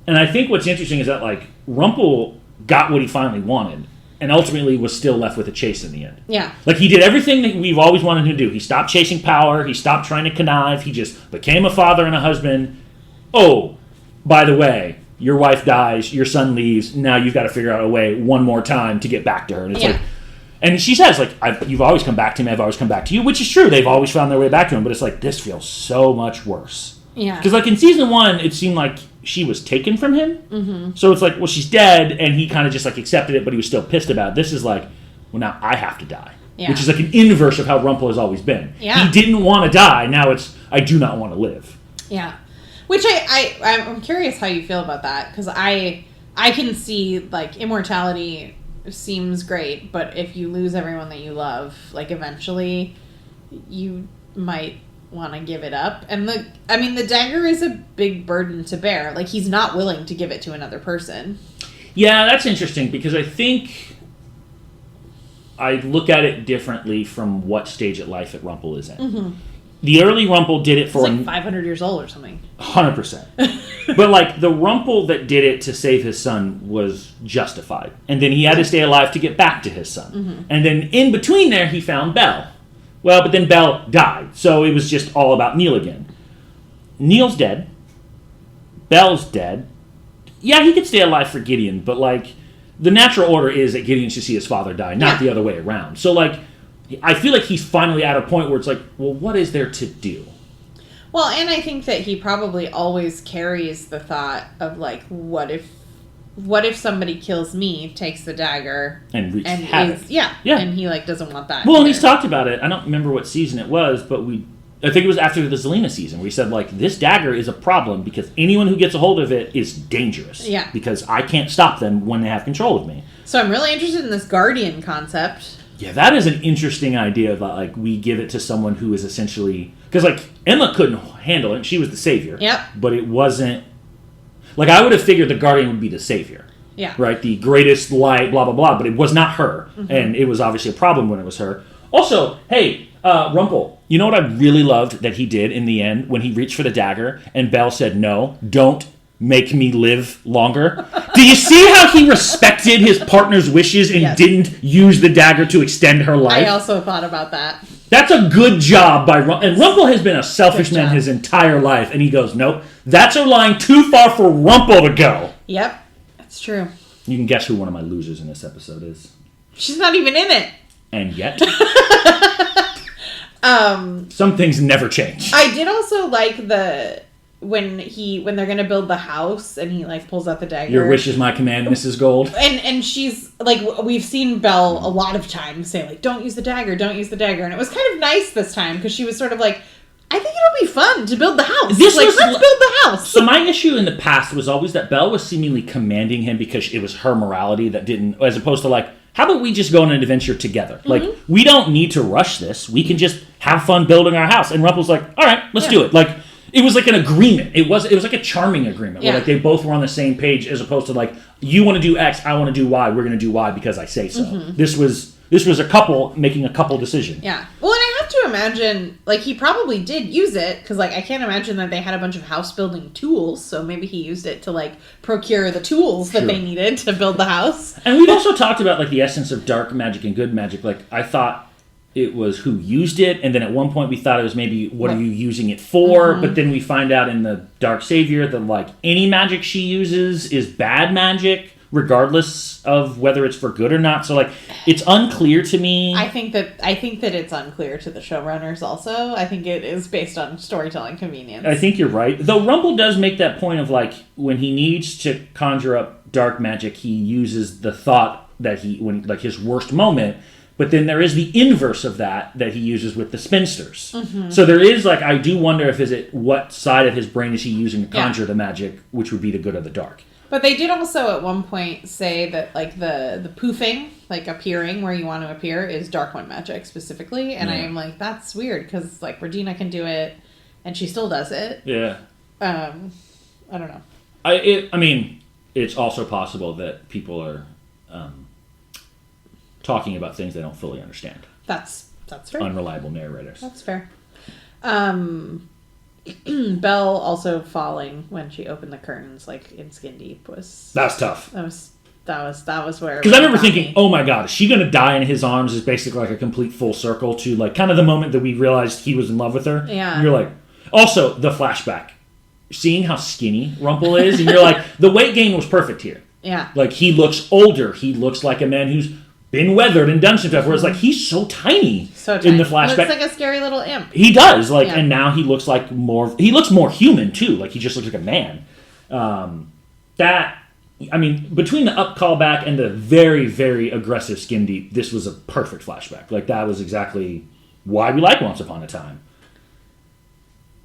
And I think what's interesting is that, like, Rumple got what he finally wanted, and ultimately was still left with a chase in the end. Yeah. Like, he did everything that we've always wanted him to do. He stopped chasing power. He stopped trying to connive. He just became a father and a husband. Oh, by the way, your wife dies, your son leaves, now you've got to figure out a way one more time to get back to her. And it's like, and she says, like, you've always come back to me, I've always come back to you, which is true. They've always found their way back to him, but it's like, this feels so much worse. Yeah. Because, like, in season 1, it seemed like she was taken from him. Mm-hmm. So it's like, well, she's dead, and he kind of just, like, accepted it, but he was still pissed about it. This is like, well, now I have to die. Yeah. Which is like an inverse of how Rumple has always been. Yeah. He didn't want to die, now it's, I do not want to live. Yeah. Which I'm curious how you feel about that, because I can see, like, immortality seems great, but if you lose everyone that you love, like, eventually you might want to give it up. And the dagger is a big burden to bear. Like, he's not willing to give it to another person. Yeah, that's interesting, because I think I look at it differently from what stage of life that Rumple is in. Mm-hmm. The early Rumple did it for... He's like 500 years old or something. 100%. But, like, the Rumple that did it to save his son was justified. And then he had to stay alive to get back to his son. Mm-hmm. And then in between there, he found Belle. Well, but then Belle died. So it was just all about Neil again. Neil's dead. Belle's dead. Yeah, he could stay alive for Gideon, but, like, the natural order is that Gideon should see his father die, not the other way around. So, like... I feel like he's finally at a point where it's like, well, what is there to do? Well, and I think that he probably always carries the thought of, like, what if somebody kills me, takes the dagger, and wreaks havoc. Yeah, and he, like, doesn't want that. Well, and he's talked about it. I don't remember what season it was, but I think it was after the Zelena season, where he said, like, this dagger is a problem because anyone who gets a hold of it is dangerous. Yeah. Because I can't stop them when they have control of me. So I'm really interested in this guardian concept. Yeah, that is an interesting idea that, like, we give it to someone who is essentially... Because, like, Emma couldn't handle it. She was the savior. Yep. But it wasn't... Like, I would have figured the Guardian would be the savior. Yeah. Right? The greatest light, blah, blah, blah. But it was not her. Mm-hmm. And it was obviously a problem when it was her. Also, hey, Rumple, you know what I really loved that he did in the end when he reached for the dagger and Belle said, no, don't make me live longer? Do you see how he respected his partner's wishes and didn't use the dagger to extend her life? I also thought about that. That's a good job by Rumple. And Rumple has been a selfish man his entire life. And he goes, nope, that's a line too far for Rumple to go. Yep, that's true. You can guess who one of my losers in this episode is. She's not even in it. And yet... some things never change. I did also like when they're gonna build the house and he, like, pulls out the dagger. Your wish is my command, Mrs. Gold. And she's like, we've seen Belle a lot of times say, like, don't use the dagger, and it was kind of nice this time because she was sort of like, I think it'll be fun to build the house. Let's build the house. So my issue in the past was always that Belle was seemingly commanding him because it was her morality that didn't, as opposed to, like, how about we just go on an adventure together? Mm-hmm. Like, we don't need to rush this. We can just have fun building our house. And Rumple's like, all right, let's do it. Like, it was like an agreement. It was like a charming agreement where, like, they both were on the same page as opposed to, like, you want to do X, I want to do Y, we're going to do Y because I say so. Mm-hmm. This was a couple making a couple decision. Yeah. Well, and I have to imagine, like, he probably did use it because, like, I can't imagine that they had a bunch of house building tools, so maybe he used it to, like, procure the tools that they needed to build the house. And we've also talked about, like, the essence of dark magic and good magic. Like, I thought it was who used it, and then at one point we thought it was maybe what are you using it for, but then we find out in the Dark Savior that, like, any magic she uses is bad magic, regardless of whether it's for good or not. So, like, it's unclear to me. I think that it's unclear to the showrunners also. I think it is based on storytelling convenience. I think you're right. Though Rumple does make that point of, like, when he needs to conjure up dark magic, he uses the thought that his worst moment. But then there is the inverse of that he uses with the spinsters. Mm-hmm. So there is, like, I do wonder what side of his brain is he using to conjure the magic, which would be the good or the dark. But they did also at one point say that, like, the poofing, like, appearing where you want to appear is dark one magic specifically. And I am like, that's weird because, like, Regina can do it and she still does it. Yeah. I don't know. I mean, it's also possible that people are talking about things they don't fully understand. That's fair. Unreliable narrators. That's fair. Belle also falling when she opened the curtains, like, in Skin Deep was... That was tough. That was where... Because I remember thinking, oh my god, is she going to die in his arms? Is basically like a complete full circle to, like, kind of the moment that we realized he was in love with her. Yeah. And you're like... Also, the flashback seeing how skinny Rumple is, and you're like, the weight gain was perfect here. Yeah. Like, he looks older. He looks like a man who's been weathered and done some stuff, whereas, like, he's so tiny, in the flashback. He looks like a scary little imp. He does, like, and now he looks like he looks more human, too. Like, he just looks like a man. Between the up callback and the very, very aggressive skin deep, this was a perfect flashback. Like, that was exactly why we like Once Upon a Time.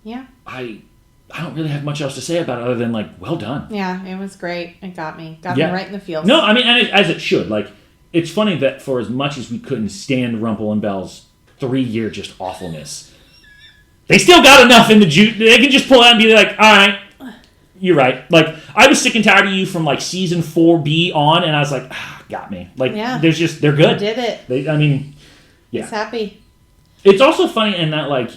Yeah. I don't really have much else to say about it other than, like, well done. Yeah, it was great. It got me. Got me right in the feels. No, I mean, as it should. Like, it's funny that for as much as we couldn't stand Rumple and Belle's 3-year just awfulness, they still got enough in the juice. They can just pull out and be like, all right, you're right. Like, I was sick and tired of you from, like, season 4B on, and I was like, got me. Like, they're good. They did it. He's happy. It's also funny in that, like,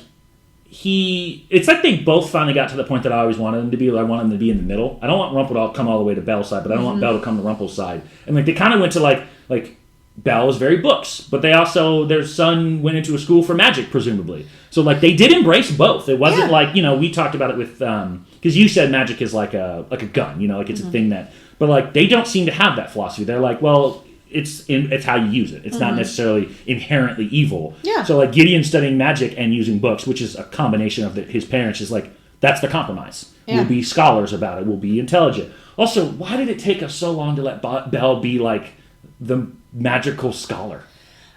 it's like they both finally got to the point that I always wanted them to be. I want them to be in the middle. I don't want Rumple to come all the way to Belle's side, but I don't want Belle to come to Rumple's side. And, like, they kind of went to, like Belle is very books, but they also, their son went into a school for magic, presumably. So, like, they did embrace both. It wasn't like, we talked about it with, because you said magic is like a gun, like it's a thing that, but, like, they don't seem to have that philosophy. They're like, well, it's how you use it. It's not necessarily inherently evil. Yeah. So, like, Gideon studying magic and using books, which is a combination of his parents, is like, that's the compromise. Yeah. We'll be scholars about it. We'll be intelligent. Also, why did it take us so long to let Belle be, like, the magical scholar?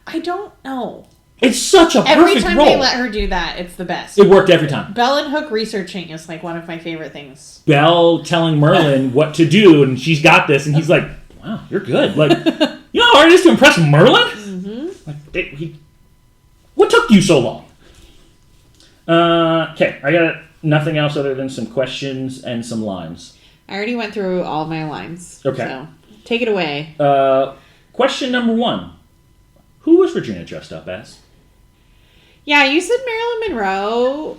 I don't know. It's such a perfect role. Every time they let her do that, it's the best. It worked every time. Belle and Hook researching is, like, one of my favorite things. Belle telling Merlin what to do, and she's got this, and he's like, wow, you're good. Like, you know how hard it is to impress Merlin? Mm-hmm. Like, what took you so long? Okay, I got nothing else other than some questions and some lines. I already went through all my lines. Okay. So, take it away. Question number 1. Who was Regina dressed up as? Yeah, you said Marilyn Monroe,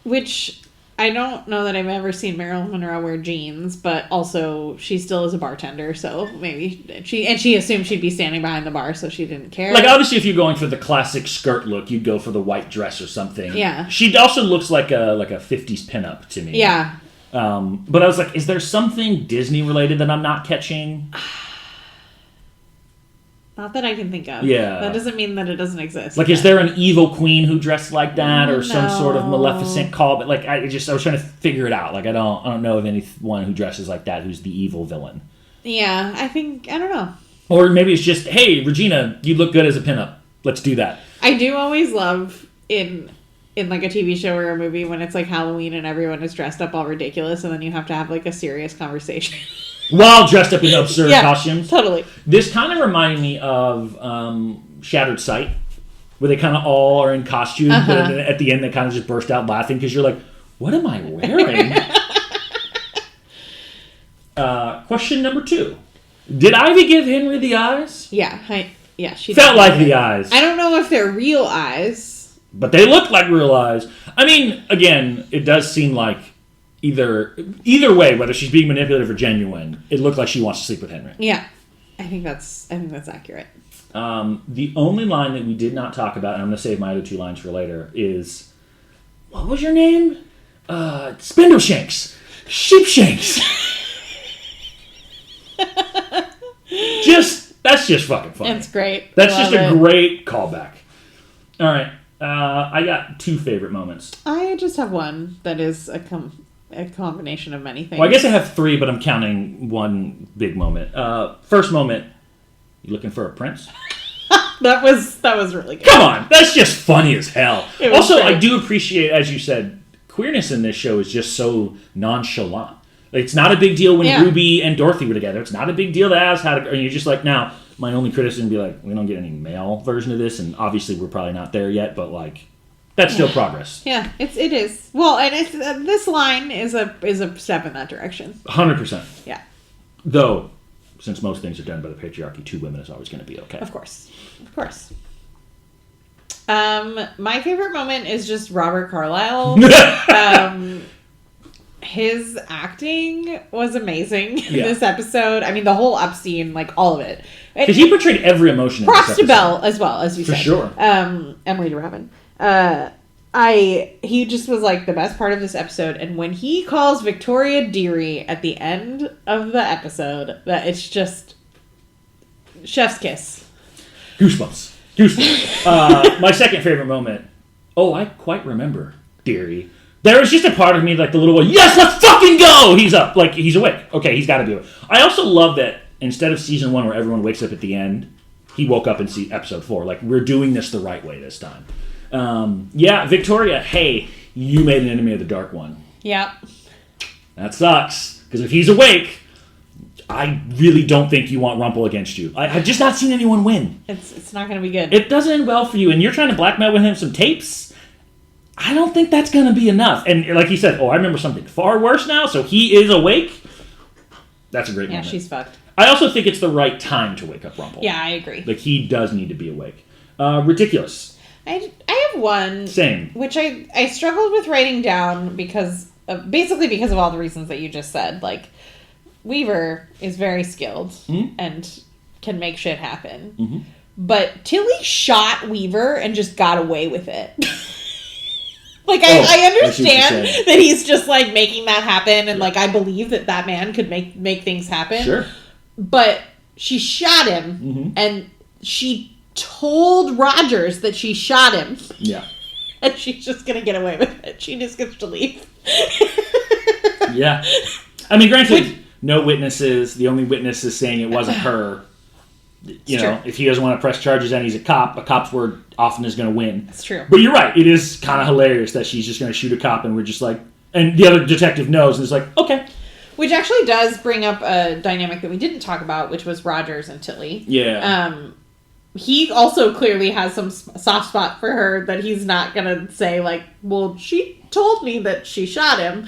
which I don't know that I've ever seen Marilyn Monroe wear jeans, but also she still is a bartender, so maybe she assumed she'd be standing behind the bar, so she didn't care. Like, obviously, if you're going for the classic skirt look, you'd go for the white dress or something. Yeah. She also looks like a 50s pinup to me. Yeah. But I was like, is there something Disney related that I'm not catching? Not that I can think of. Yeah. That doesn't mean that it doesn't exist. Like, is there an evil queen who dressed like that, or some sort of Maleficent call? But, like, I was trying to figure it out. Like, I don't know of anyone who dresses like that who's the evil villain. Yeah, I don't know. Or maybe it's just, hey, Regina, you look good as a pinup. Let's do that. I do always love in like a TV show or a movie when it's like Halloween and everyone is dressed up all ridiculous, and then you have to have like a serious conversation. While dressed up in absurd costumes. Totally. This kind of reminded me of Shattered Sight, where they kind of all are in costume, but at the end they kind of just burst out laughing because you're like, what am I wearing? Question number 2. Did Ivy give Henry the eyes? Yeah. She felt like the eyes. I don't know if they're real eyes. But they look like real eyes. I mean, again, it does seem like either way, whether she's being manipulative or genuine, it looked like she wants to sleep with Henry. Yeah, I think that's accurate. The only line that we did not talk about, and I'm going to save my other 2 lines for later, is, what was your name? Spindleshanks. Sheepshanks. That's just fucking funny. It's great. That's just a great callback. All right. I got 2 favorite moments. I just have one that is a combination of many things. Well, I guess I have 3, but I'm counting one big moment. First moment, you looking for a prince? That was really good. Come on, that's just funny as hell. Also, great. I do appreciate, as you said, queerness in this show is just so nonchalant. Like, it's not a big deal when Ruby and Dorothy were together. It's not a big deal to ask how to... And you're just like, now, my only criticism would be like, we don't get any male version of this, and obviously we're probably not there yet, but, like, that's still progress. Yeah, it is. Well, and it's this line is a step in that direction. 100%. Yeah. Though, since most things are done by the patriarchy, 2 women is always going to be okay. Of course. My favorite moment is just Robert Carlyle. His acting was amazing in this episode. I mean, the whole up scene, like, all of it. Because he portrayed every emotion in this episode. Props to Belle, as well, as you said. For sure. Emily DeRavin. He just was like the best part of this episode, and when he calls Victoria Dearie at the end of the episode, that it's just chef's kiss. Goosebumps. My second favorite moment. Oh, I quite remember, Dearie. There was just a part of me, like the little one, yes, let's fucking go! He's up. Like, he's awake. Okay, he's got to be awake. I also love that instead of season 1 where everyone wakes up at the end, he woke up in episode 4. Like, we're doing this the right way this time. Yeah, Victoria, hey, you made an enemy of the Dark One. Yep. That sucks. Because if he's awake, I really don't think you want Rumple against you. I've just not seen anyone win. It's not going to be good. It doesn't end well for you, and you're trying to blackmail with him some tapes? I don't think that's going to be enough. And like he said, I remember something far worse now, so he is awake. That's a great moment. Yeah, she's fucked. I also think it's the right time to wake up Rumple. Yeah, I agree. Like, he does need to be awake. Ridiculous. I have one. Same. Which I struggled with writing down basically because of all the reasons that you just said. Like, Weaver is very skilled and can make shit happen. Mm-hmm. But Tilly shot Weaver and just got away with it. Like, I understand that he's just, like, making that happen. And, like, I believe that man could make things happen. Sure. But she shot him, and she told Rogers that she shot him. Yeah. And she's just going to get away with it. She just gets to leave. Yeah. I mean, granted, no witnesses. The only witness is saying it wasn't her. You know, if he doesn't want to press charges and he's a cop's word often is going to win. That's true. But you're right. It is kind of hilarious that she's just going to shoot a cop and we're just like, and the other detective knows and is like, okay. Which actually does bring up a dynamic that we didn't talk about, which was Rogers and Tilly. Yeah. He also clearly has some soft spot for her that he's not going to say, like, well, she told me that she shot him.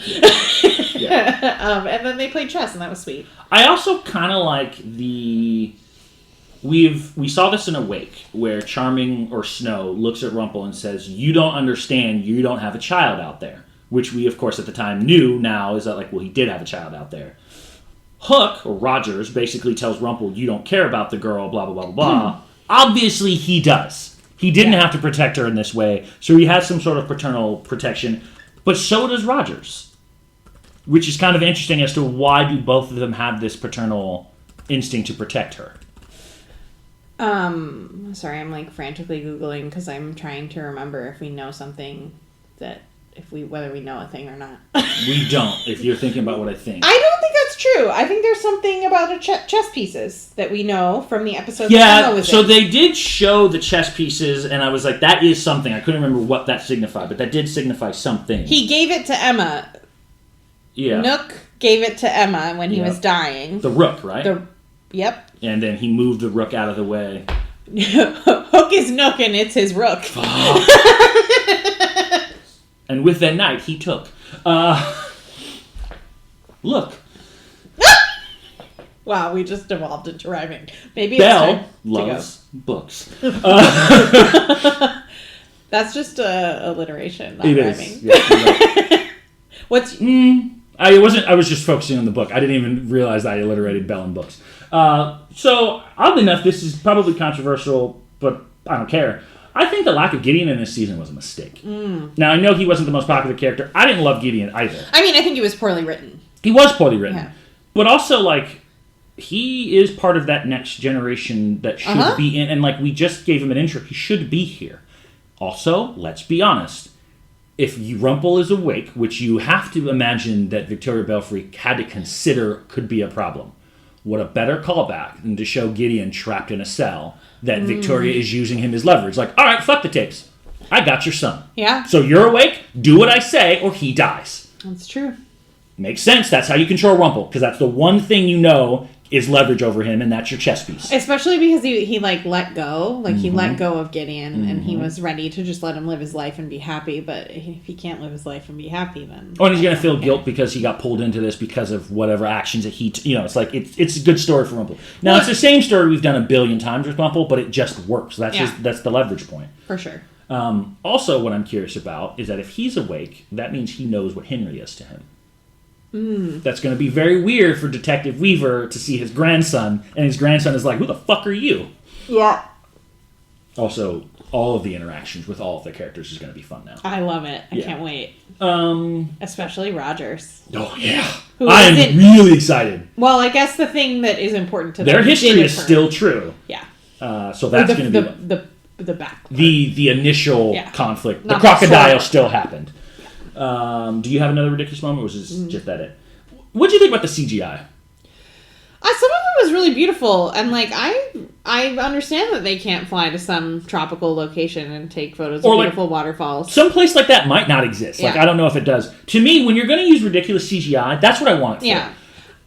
Yeah. And then they played chess, and that was sweet. I also kind of like we saw this in Awake, where Charming or Snow looks at Rumple and says, you don't understand, you don't have a child out there. Which we, of course, at the time knew now is that, like, well, he did have a child out there. Hook, or Rogers, basically tells Rumple, you don't care about the girl, blah, blah, blah, blah, blah. Obviously, he does. He didn't have to protect her in this way, so he has some sort of paternal protection. But so does Rogers. Which is kind of interesting as to why do both of them have this paternal instinct to protect her. Sorry, I'm, like, frantically Googling because I'm trying to remember if we know something that... whether we know a thing or not. We don't, if you're thinking about what I think. I don't think that's true. I think there's something about the chess pieces that we know from the episode that Emma was so in. They did show the chess pieces, and I was like, that is something. I couldn't remember what that signified, but that did signify something. He gave it to Emma. Yeah. Nook gave it to Emma when he was dying. The rook, right? Yep. And then he moved the rook out of the way. Hook is Nook, and it's his rook. And with that knight, he took. Look. Wow, we just evolved into rhyming. Maybe Belle it's time loves books. That's just alliteration, not it rhyming. Is. Yeah, right. What's... I was just focusing on the book. I didn't even realize that I alliterated Belle in books. So, oddly enough, this is probably controversial, but I don't care. I think the lack of Gideon in this season was a mistake. Now, I know he wasn't the most popular character. I didn't love Gideon either. I mean, I think he was poorly written. He was poorly written. Yeah. But also, like, he is part of that next generation that should be in. And, like, we just gave him an intro. He should be here. Also, let's be honest. If Rumple is awake, which you have to imagine that Victoria Belfry had to consider could be a problem, what a better callback than to show Gideon trapped in a cell that Victoria is using him as leverage. Like, all right, fuck the tapes. I got your son. Yeah. So you're awake, do what I say, or he dies. That's true. Makes sense. That's how you control Rumple, because that's the one thing you know is leverage over him, and that's your chess piece. Especially because he like, let go. Like, he let go of Gideon, and he was ready to just let him live his life and be happy, but if he can't live his life and be happy, then... Oh, and he's going to feel guilt because he got pulled into this because of whatever actions that he... it's like, it's a good story for Rumple. Now, it's the same story we've done a billion times with Rumple, but it just works. That's the leverage point. For sure. Also, what I'm curious about is that if he's awake, that means he knows what Henry is to him. That's going to be very weird for Detective Weaver to see his grandson, and his grandson is like, who the fuck are you? Yeah. Also, all of the interactions with all of the characters is going to be fun now. I love it. I can't wait. Especially Rogers. Oh, yeah. I am really excited. Well, I guess the thing that is important to their history is still true. Yeah. So that's going to be... The back part. The initial conflict. The crocodile still happened. Do you have another ridiculous moment, or was this just that it? What do you think about the CGI? Some of it was really beautiful, and like I understand that they can't fly to some tropical location and take photos of beautiful waterfalls. Some place like that might not exist. Like I don't know if it does. To me, when you're going to use ridiculous CGI, that's what I want it for. Yeah.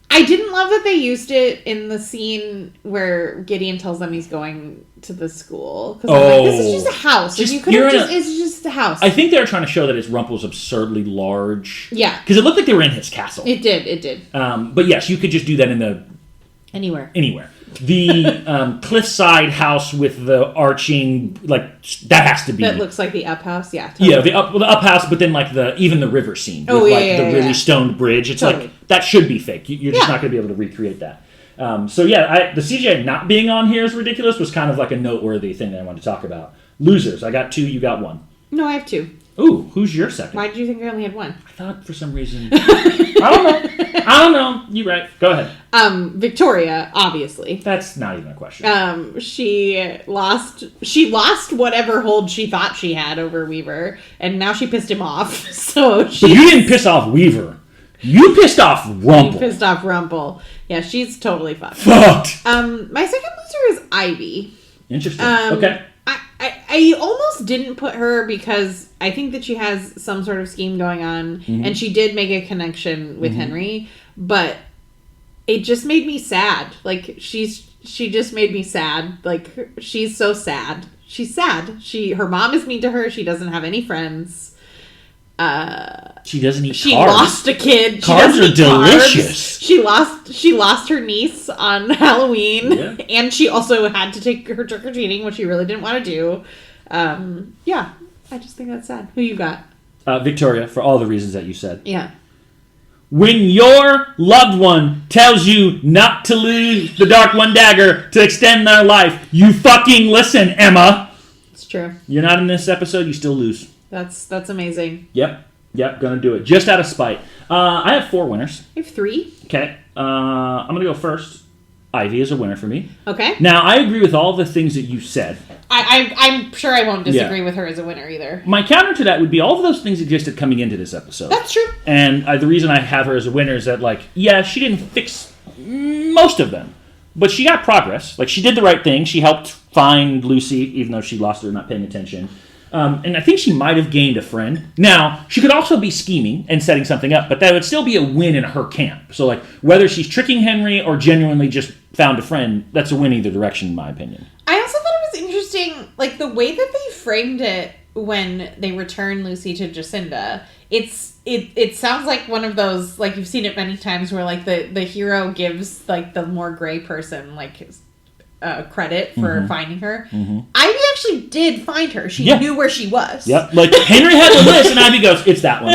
I didn't love that they used it in the scene where Gideon tells them he's going to the school. Because I'm like, this is just a house. It's just a house. I think they were trying to show that it's Rumple's absurdly large. Yeah. Because it looked like they were in his castle. It did. But yes, you could just do that in the... Anywhere. The cliffside house with the arching, like, that has to be... That looks like the up house, yeah. Totally. Yeah, the up house, but then, like, even the river scene with, the really stoned bridge. It's like, that should be fake. You're just not going to be able to recreate that. The CGI not being on here is ridiculous was kind of like a noteworthy thing that I wanted to talk about. Losers. I got 2, you got 1. No, I have 2. Ooh, who's your second? Why did you think I only had 1? I thought for some reason... I don't know. You're right. Go ahead. Victoria, obviously. That's not even a question. She lost whatever hold she thought she had over Weaver, and now she pissed him off. But you didn't piss off Weaver. You pissed off Rumple. You pissed off Rumple. Yeah, she's totally fucked. My second loser is Ivy. Interesting. Okay. I almost didn't put her because I think that she has some sort of scheme going on, and she did make a connection with Henry, but it just made me sad. Like, she just made me sad. Like, she's so sad. She's sad. Her mom is mean to her. She doesn't have any friends. She doesn't eat carbs. She lost a kid. Carbs are delicious. She lost her niece on Halloween, and she also had to take her trick-or-treating, which she really didn't want to do. I just think that's sad. Who you got? Victoria, for all the reasons that you said. Yeah. When your loved one tells you not to lose the Dark One dagger to extend their life, you fucking listen, Emma. It's true. You're not in this episode, you still lose. That's amazing. Yep, gonna do it. Just out of spite. I have 4 winners. I have 3. Okay, I'm gonna go first. Ivy is a winner for me. Okay. Now, I agree with all the things that you said. I'm sure I won't disagree with her as a winner either. My counter to that would be all of those things existed coming into this episode. That's true. And the reason I have her as a winner is that, like, she didn't fix most of them. But she got progress. Like, she did the right thing. She helped find Lucy, even though she lost her not paying attention. And I think she might have gained a friend. Now, she could also be scheming and setting something up, but that would still be a win in her camp. So, like, whether she's tricking Henry or genuinely just found a friend, that's a win either direction, in my opinion. I also thought it was interesting, like, the way that they framed it when they return Lucy to Jacinda. It sounds like one of those, like, you've seen it many times where, like, the hero gives, like, the more gray person, like, credit for finding her. Ivy actually did find her. She knew where she was. Yep. Like, Henry had the list, and Ivy goes, it's that one.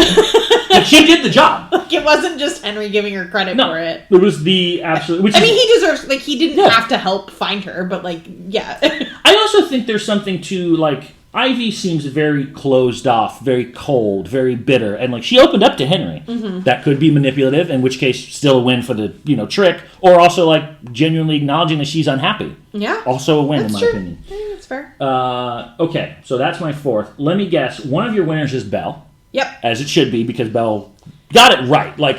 Like, she did the job. Like, it wasn't just Henry giving her credit for it. It was the absolute... he deserves... Like, he didn't have to help find her, but, like, yeah. I also think there's something to, like... Ivy seems very closed off, very cold, very bitter, and like she opened up to Henry. That could be manipulative, in which case still a win for the trick, or also like genuinely acknowledging that she's unhappy. Yeah, also a win in my opinion. I think that's fair. Okay, so that's my 4th. Let me guess. One of your winners is Belle. Yep, as it should be because Belle got it right. Like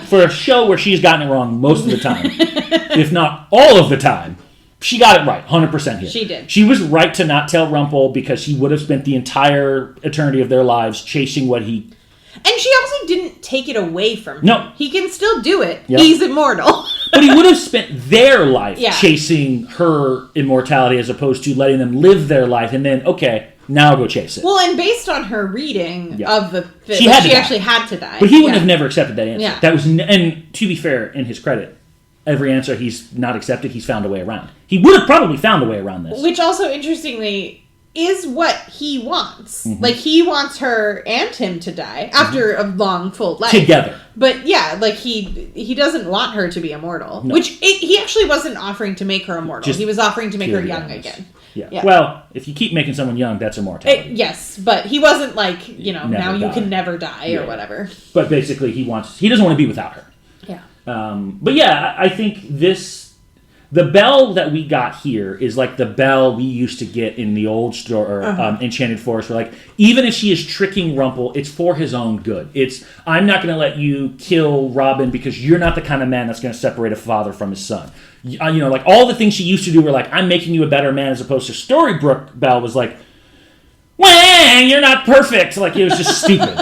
for a show where she's gotten it wrong most of the time, if not all of the time. She got it right, 100% here. She did. She was right to not tell Rumple because she would have spent the entire eternity of their lives chasing what he... And she also didn't take it away from him. No. He can still do it. Yep. He's immortal. But he would have spent their life chasing her immortality as opposed to letting them live their life and then, okay, now I'll go chase it. Well, and based on her reading of the... She actually had to die. But he would have never accepted that answer. Yeah. That was, and to be fair, in his credit... Every answer he's not accepted, he's found a way around. He would have probably found a way around this. Which also, interestingly, is what he wants. Mm-hmm. Like, he wants her and him to die after a long, full life. Together. But, yeah, like, he doesn't want her to be immortal. No. Which, he actually wasn't offering to make her immortal. He was offering to make her young again. Yeah. Well, if you keep making someone young, that's immortality. Yes, but he wasn't like, now you can never die or Yeah. whatever. But basically, he doesn't want to be without her. Yeah. But yeah, I think the Belle that we got here is like the Belle we used to get in the old Enchanted Forest, where like, even if she is tricking Rumple, it's for his own good. I'm not going to let you kill Robin because you're not the kind of man that's going to separate a father from his son. Like all the things she used to do were like, I'm making you a better man, as opposed to Storybrooke Belle was like, well, you're not perfect. Like, it was just stupid.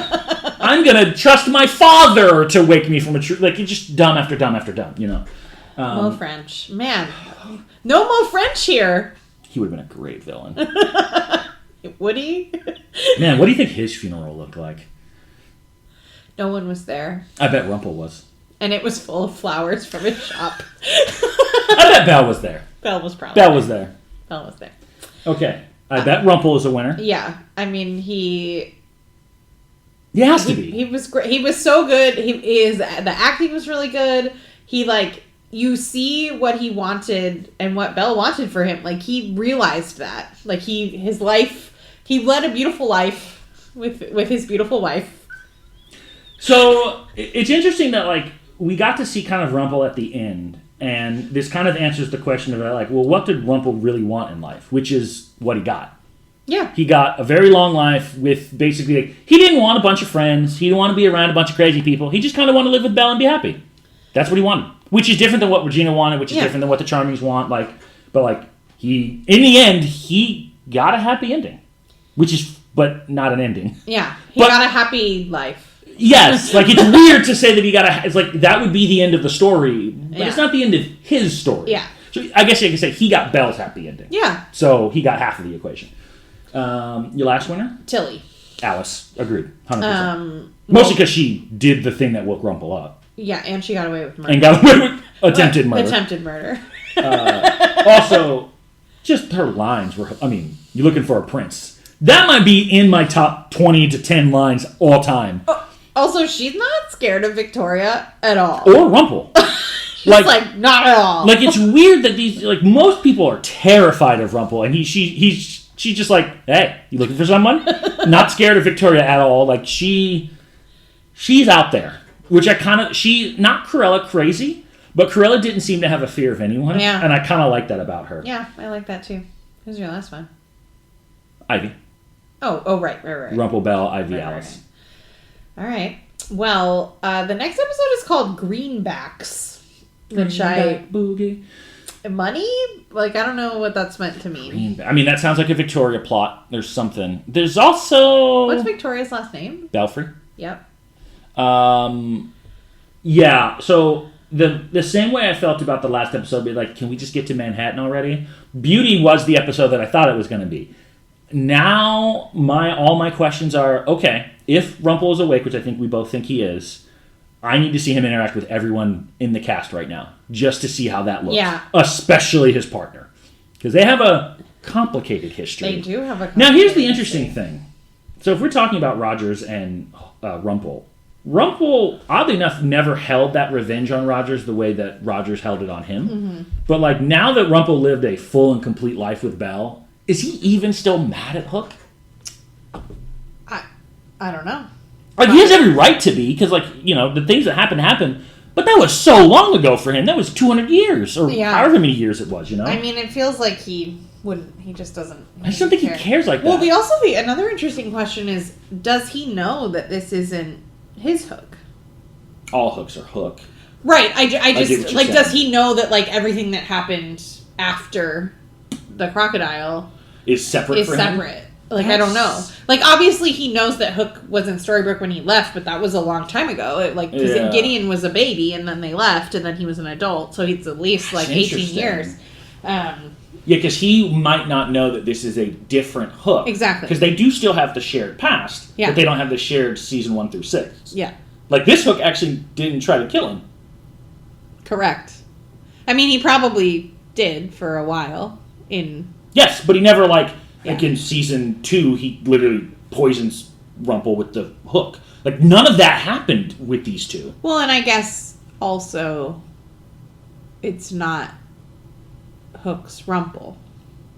I'm going to trust my father to wake me from a tree. Like, it's just dumb after dumb after dumb, Mo French. Man. No Mo French here. He would have been a great villain. Would he? Man, what do you think his funeral looked like? No one was there. I bet Rumple was. And it was full of flowers from his shop. I bet Belle was there. Belle was probably Belle was there. Belle was there. Okay. I bet Rumple is a winner. Yeah. I mean, he has to be. He was great. He was so good. The acting was really good. He, like, you see what he wanted and what Belle wanted for him. Like, he realized that. Like, he led a beautiful life with his beautiful wife. So, it's interesting that, like, we got to see kind of Rumple at the end. And this kind of answers the question of, like, well, what did Rumple really want in life? Which is what he got. Yeah. He got a very long life with basically, like, he didn't want a bunch of friends. He didn't want to be around a bunch of crazy people. He just kind of wanted to live with Belle and be happy. That's what he wanted. Which is different than what Regina wanted, which is different than what the Charmings want. Like, but like, in the end, he got a happy ending. But not an ending. Yeah. He got a happy life. Yes, like, it's weird to say that it's like, that would be the end of the story, but it's not the end of his story. Yeah. So I guess you can say he got Belle's happy ending. Yeah. So he got half of the equation. Your last winner? Tilly. Alice. Agreed. 100%. Mostly because she did the thing that woke Rumple up. Yeah, and she got away with murder. And got away with attempted murder. Attempted murder. Also, just her lines were, you're looking for a prince. That might be in my top 20 to 10 lines all time. Also, she's not scared of Victoria at all. Or Rumple. She's like, not at all. Like, it's weird that these, like, most people are terrified of Rumple, and she's just like, hey, you looking for someone? Not scared of Victoria at all. Like, she's out there. Which not Cruella crazy, but Cruella didn't seem to have a fear of anyone. Yeah. And I kind of like that about her. Yeah, I like that too. Who's your last one? Ivy. Oh, right. Rumple, Belle, Ivy, Alice. All right. Well, the next episode is called Greenbacks, which Boogie. Money? Like, I don't know what that's meant to mean. That sounds like a Victoria plot. There's something. There's also... What's Victoria's last name? Belfry. Yep. Yeah, so the same way I felt about the last episode, be like, can we just get to Manhattan already? Beauty was the episode that I thought it was going to be. Now, all my questions are, okay, if Rumple is awake, which I think we both think he is, I need to see him interact with everyone in the cast right now, just to see how that looks. Yeah. Especially his partner. Because they have a complicated history. They do have a complicated Now, here's the interesting thing. So if we're talking about Rogers and Rumple, oddly enough, never held that revenge on Rogers the way that Rogers held it on him. Mm-hmm. But, like, now that Rumple lived a full and complete life with Belle, is he even still mad at Hook? I don't know. Like, he has every right to be, because, like, the things that happened, but that was so long ago for him. That was 200 years, or however many years it was, it feels like he just doesn't... I just don't think he cares like that. Well, another interesting question is, does he know that this isn't his Hook? All Hooks are Hook. Right, I just, like, does he know that, like, everything that happened after the crocodile... Is separate for him? Like, I don't know. Like, obviously he knows that Hook was in Storybrooke when he left, but that was a long time ago. Because Gideon was a baby, and then they left, and then he was an adult, so he's at least, like, 18 years. Yeah, because he might not know that this is a different Hook. Exactly. Because they do still have the shared past, but they don't have the shared season 1 through 6. Yeah. Like, this Hook actually didn't try to kill him. Correct. He probably did for a while in... Yes, but he never, like, Yeah. Like in season 2, he literally poisons Rumple with the hook. Like, none of that happened with these two. Well, and I guess also it's not Hook's Rumple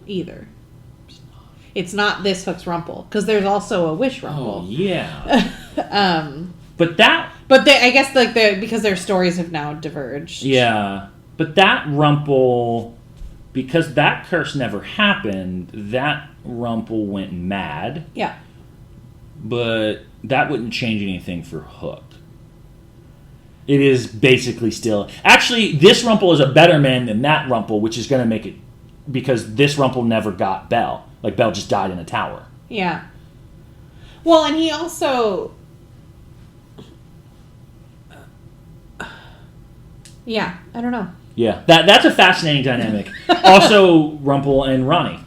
either. It's not this Hook's Rumple, because there's also a Wish Rumple. Oh, yeah. But I guess because their stories have now diverged. Yeah. But that Rumple, because that curse never happened, that Rumple went mad. Yeah. But that wouldn't change anything for Hook. It is basically still... Actually, this Rumple is a better man than that Rumple, which is going to make it... Because this Rumple never got Belle. Like, Belle just died in a tower. Yeah. Well, and he also... Yeah, I don't know. Yeah, that's a fascinating dynamic. Also, Rumple and Ronnie.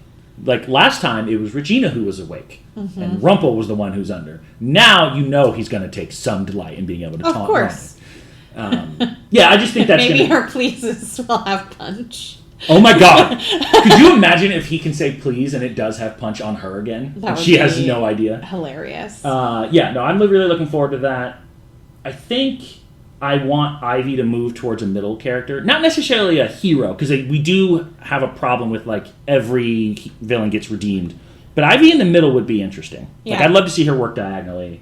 Like, last time, it was Regina who was awake. Mm-hmm. And Rumple was the one who's under. Now, you know he's going to take some delight in being able to taunt Ronnie. Of course. Yeah, I just think that's maybe her pleases will have punch. Oh my god. Could you imagine if he can say please and it does have punch on her again? That would she has no idea. Hilarious. Yeah, no, I'm really looking forward to that. I think I want Ivy to move towards a middle character. Not necessarily a hero, because we do have a problem with, like, every villain gets redeemed. But Ivy in the middle would be interesting. Yeah. Like, I'd love to see her work diagonally.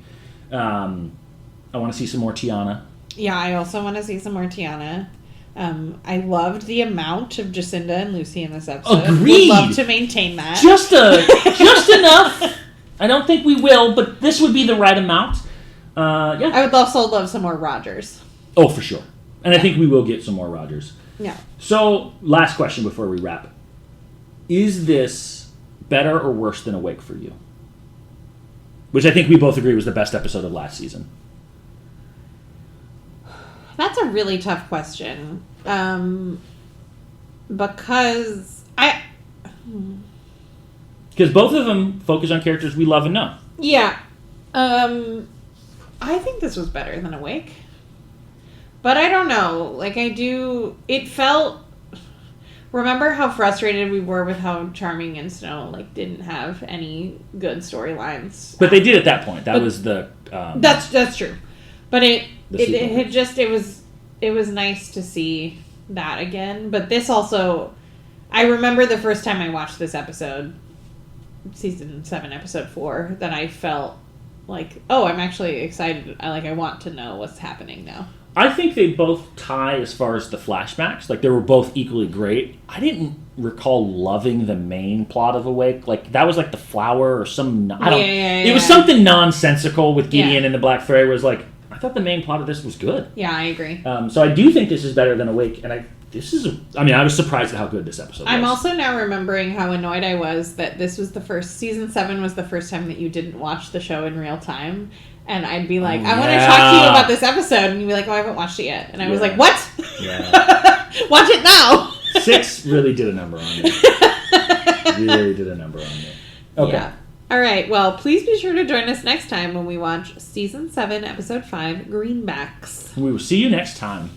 I want to see some more Tiana. Yeah, I also want to see some more Tiana. I loved the amount of Jacinda and Lucy in this episode. Agreed. Would love to maintain that. Just enough. I don't think we will, but this would be the right amount. Yeah. I would also love some more Rogers. Oh, for sure. And I think we will get some more Rogers. Yeah. So, last question before we wrap. Is this better or worse than Awake for you? Which I think we both agree was the best episode of last season. That's a really tough question. Because both of them focus on characters we love and know. Yeah. I think this was better than Awake. But I don't know. Like, it felt... Remember how frustrated we were with how Charming and Snow, like, didn't have any good storylines? But they did at that point. That was the... That's true. But it was nice to see that again. But this also... I remember the first time I watched this episode, season 7, episode 4, that I felt like, oh, I'm actually excited. I want to know what's happening now. I think they both tie as far as the flashbacks. Like, they were both equally great. I didn't recall loving the main plot of Awake. Like, that was like the flower or some... It was something nonsensical with Gideon and the Black Fairy was like, I thought the main plot of this was good. Yeah, I agree. So I do think this is better than Awake. And I was surprised at how good this episode was. I'm also now remembering how annoyed I was that this was season 7 was the first time that you didn't watch the show in real time. And I'd be like, I want to talk to you about this episode. And you'd be like, oh, I haven't watched it yet. And I was like, what? Yeah. Watch it now. 6 really did a number on me. Okay. Yeah. All right. Well, please be sure to join us next time when we watch Season 7, Episode 5, Greenbacks. We will see you next time.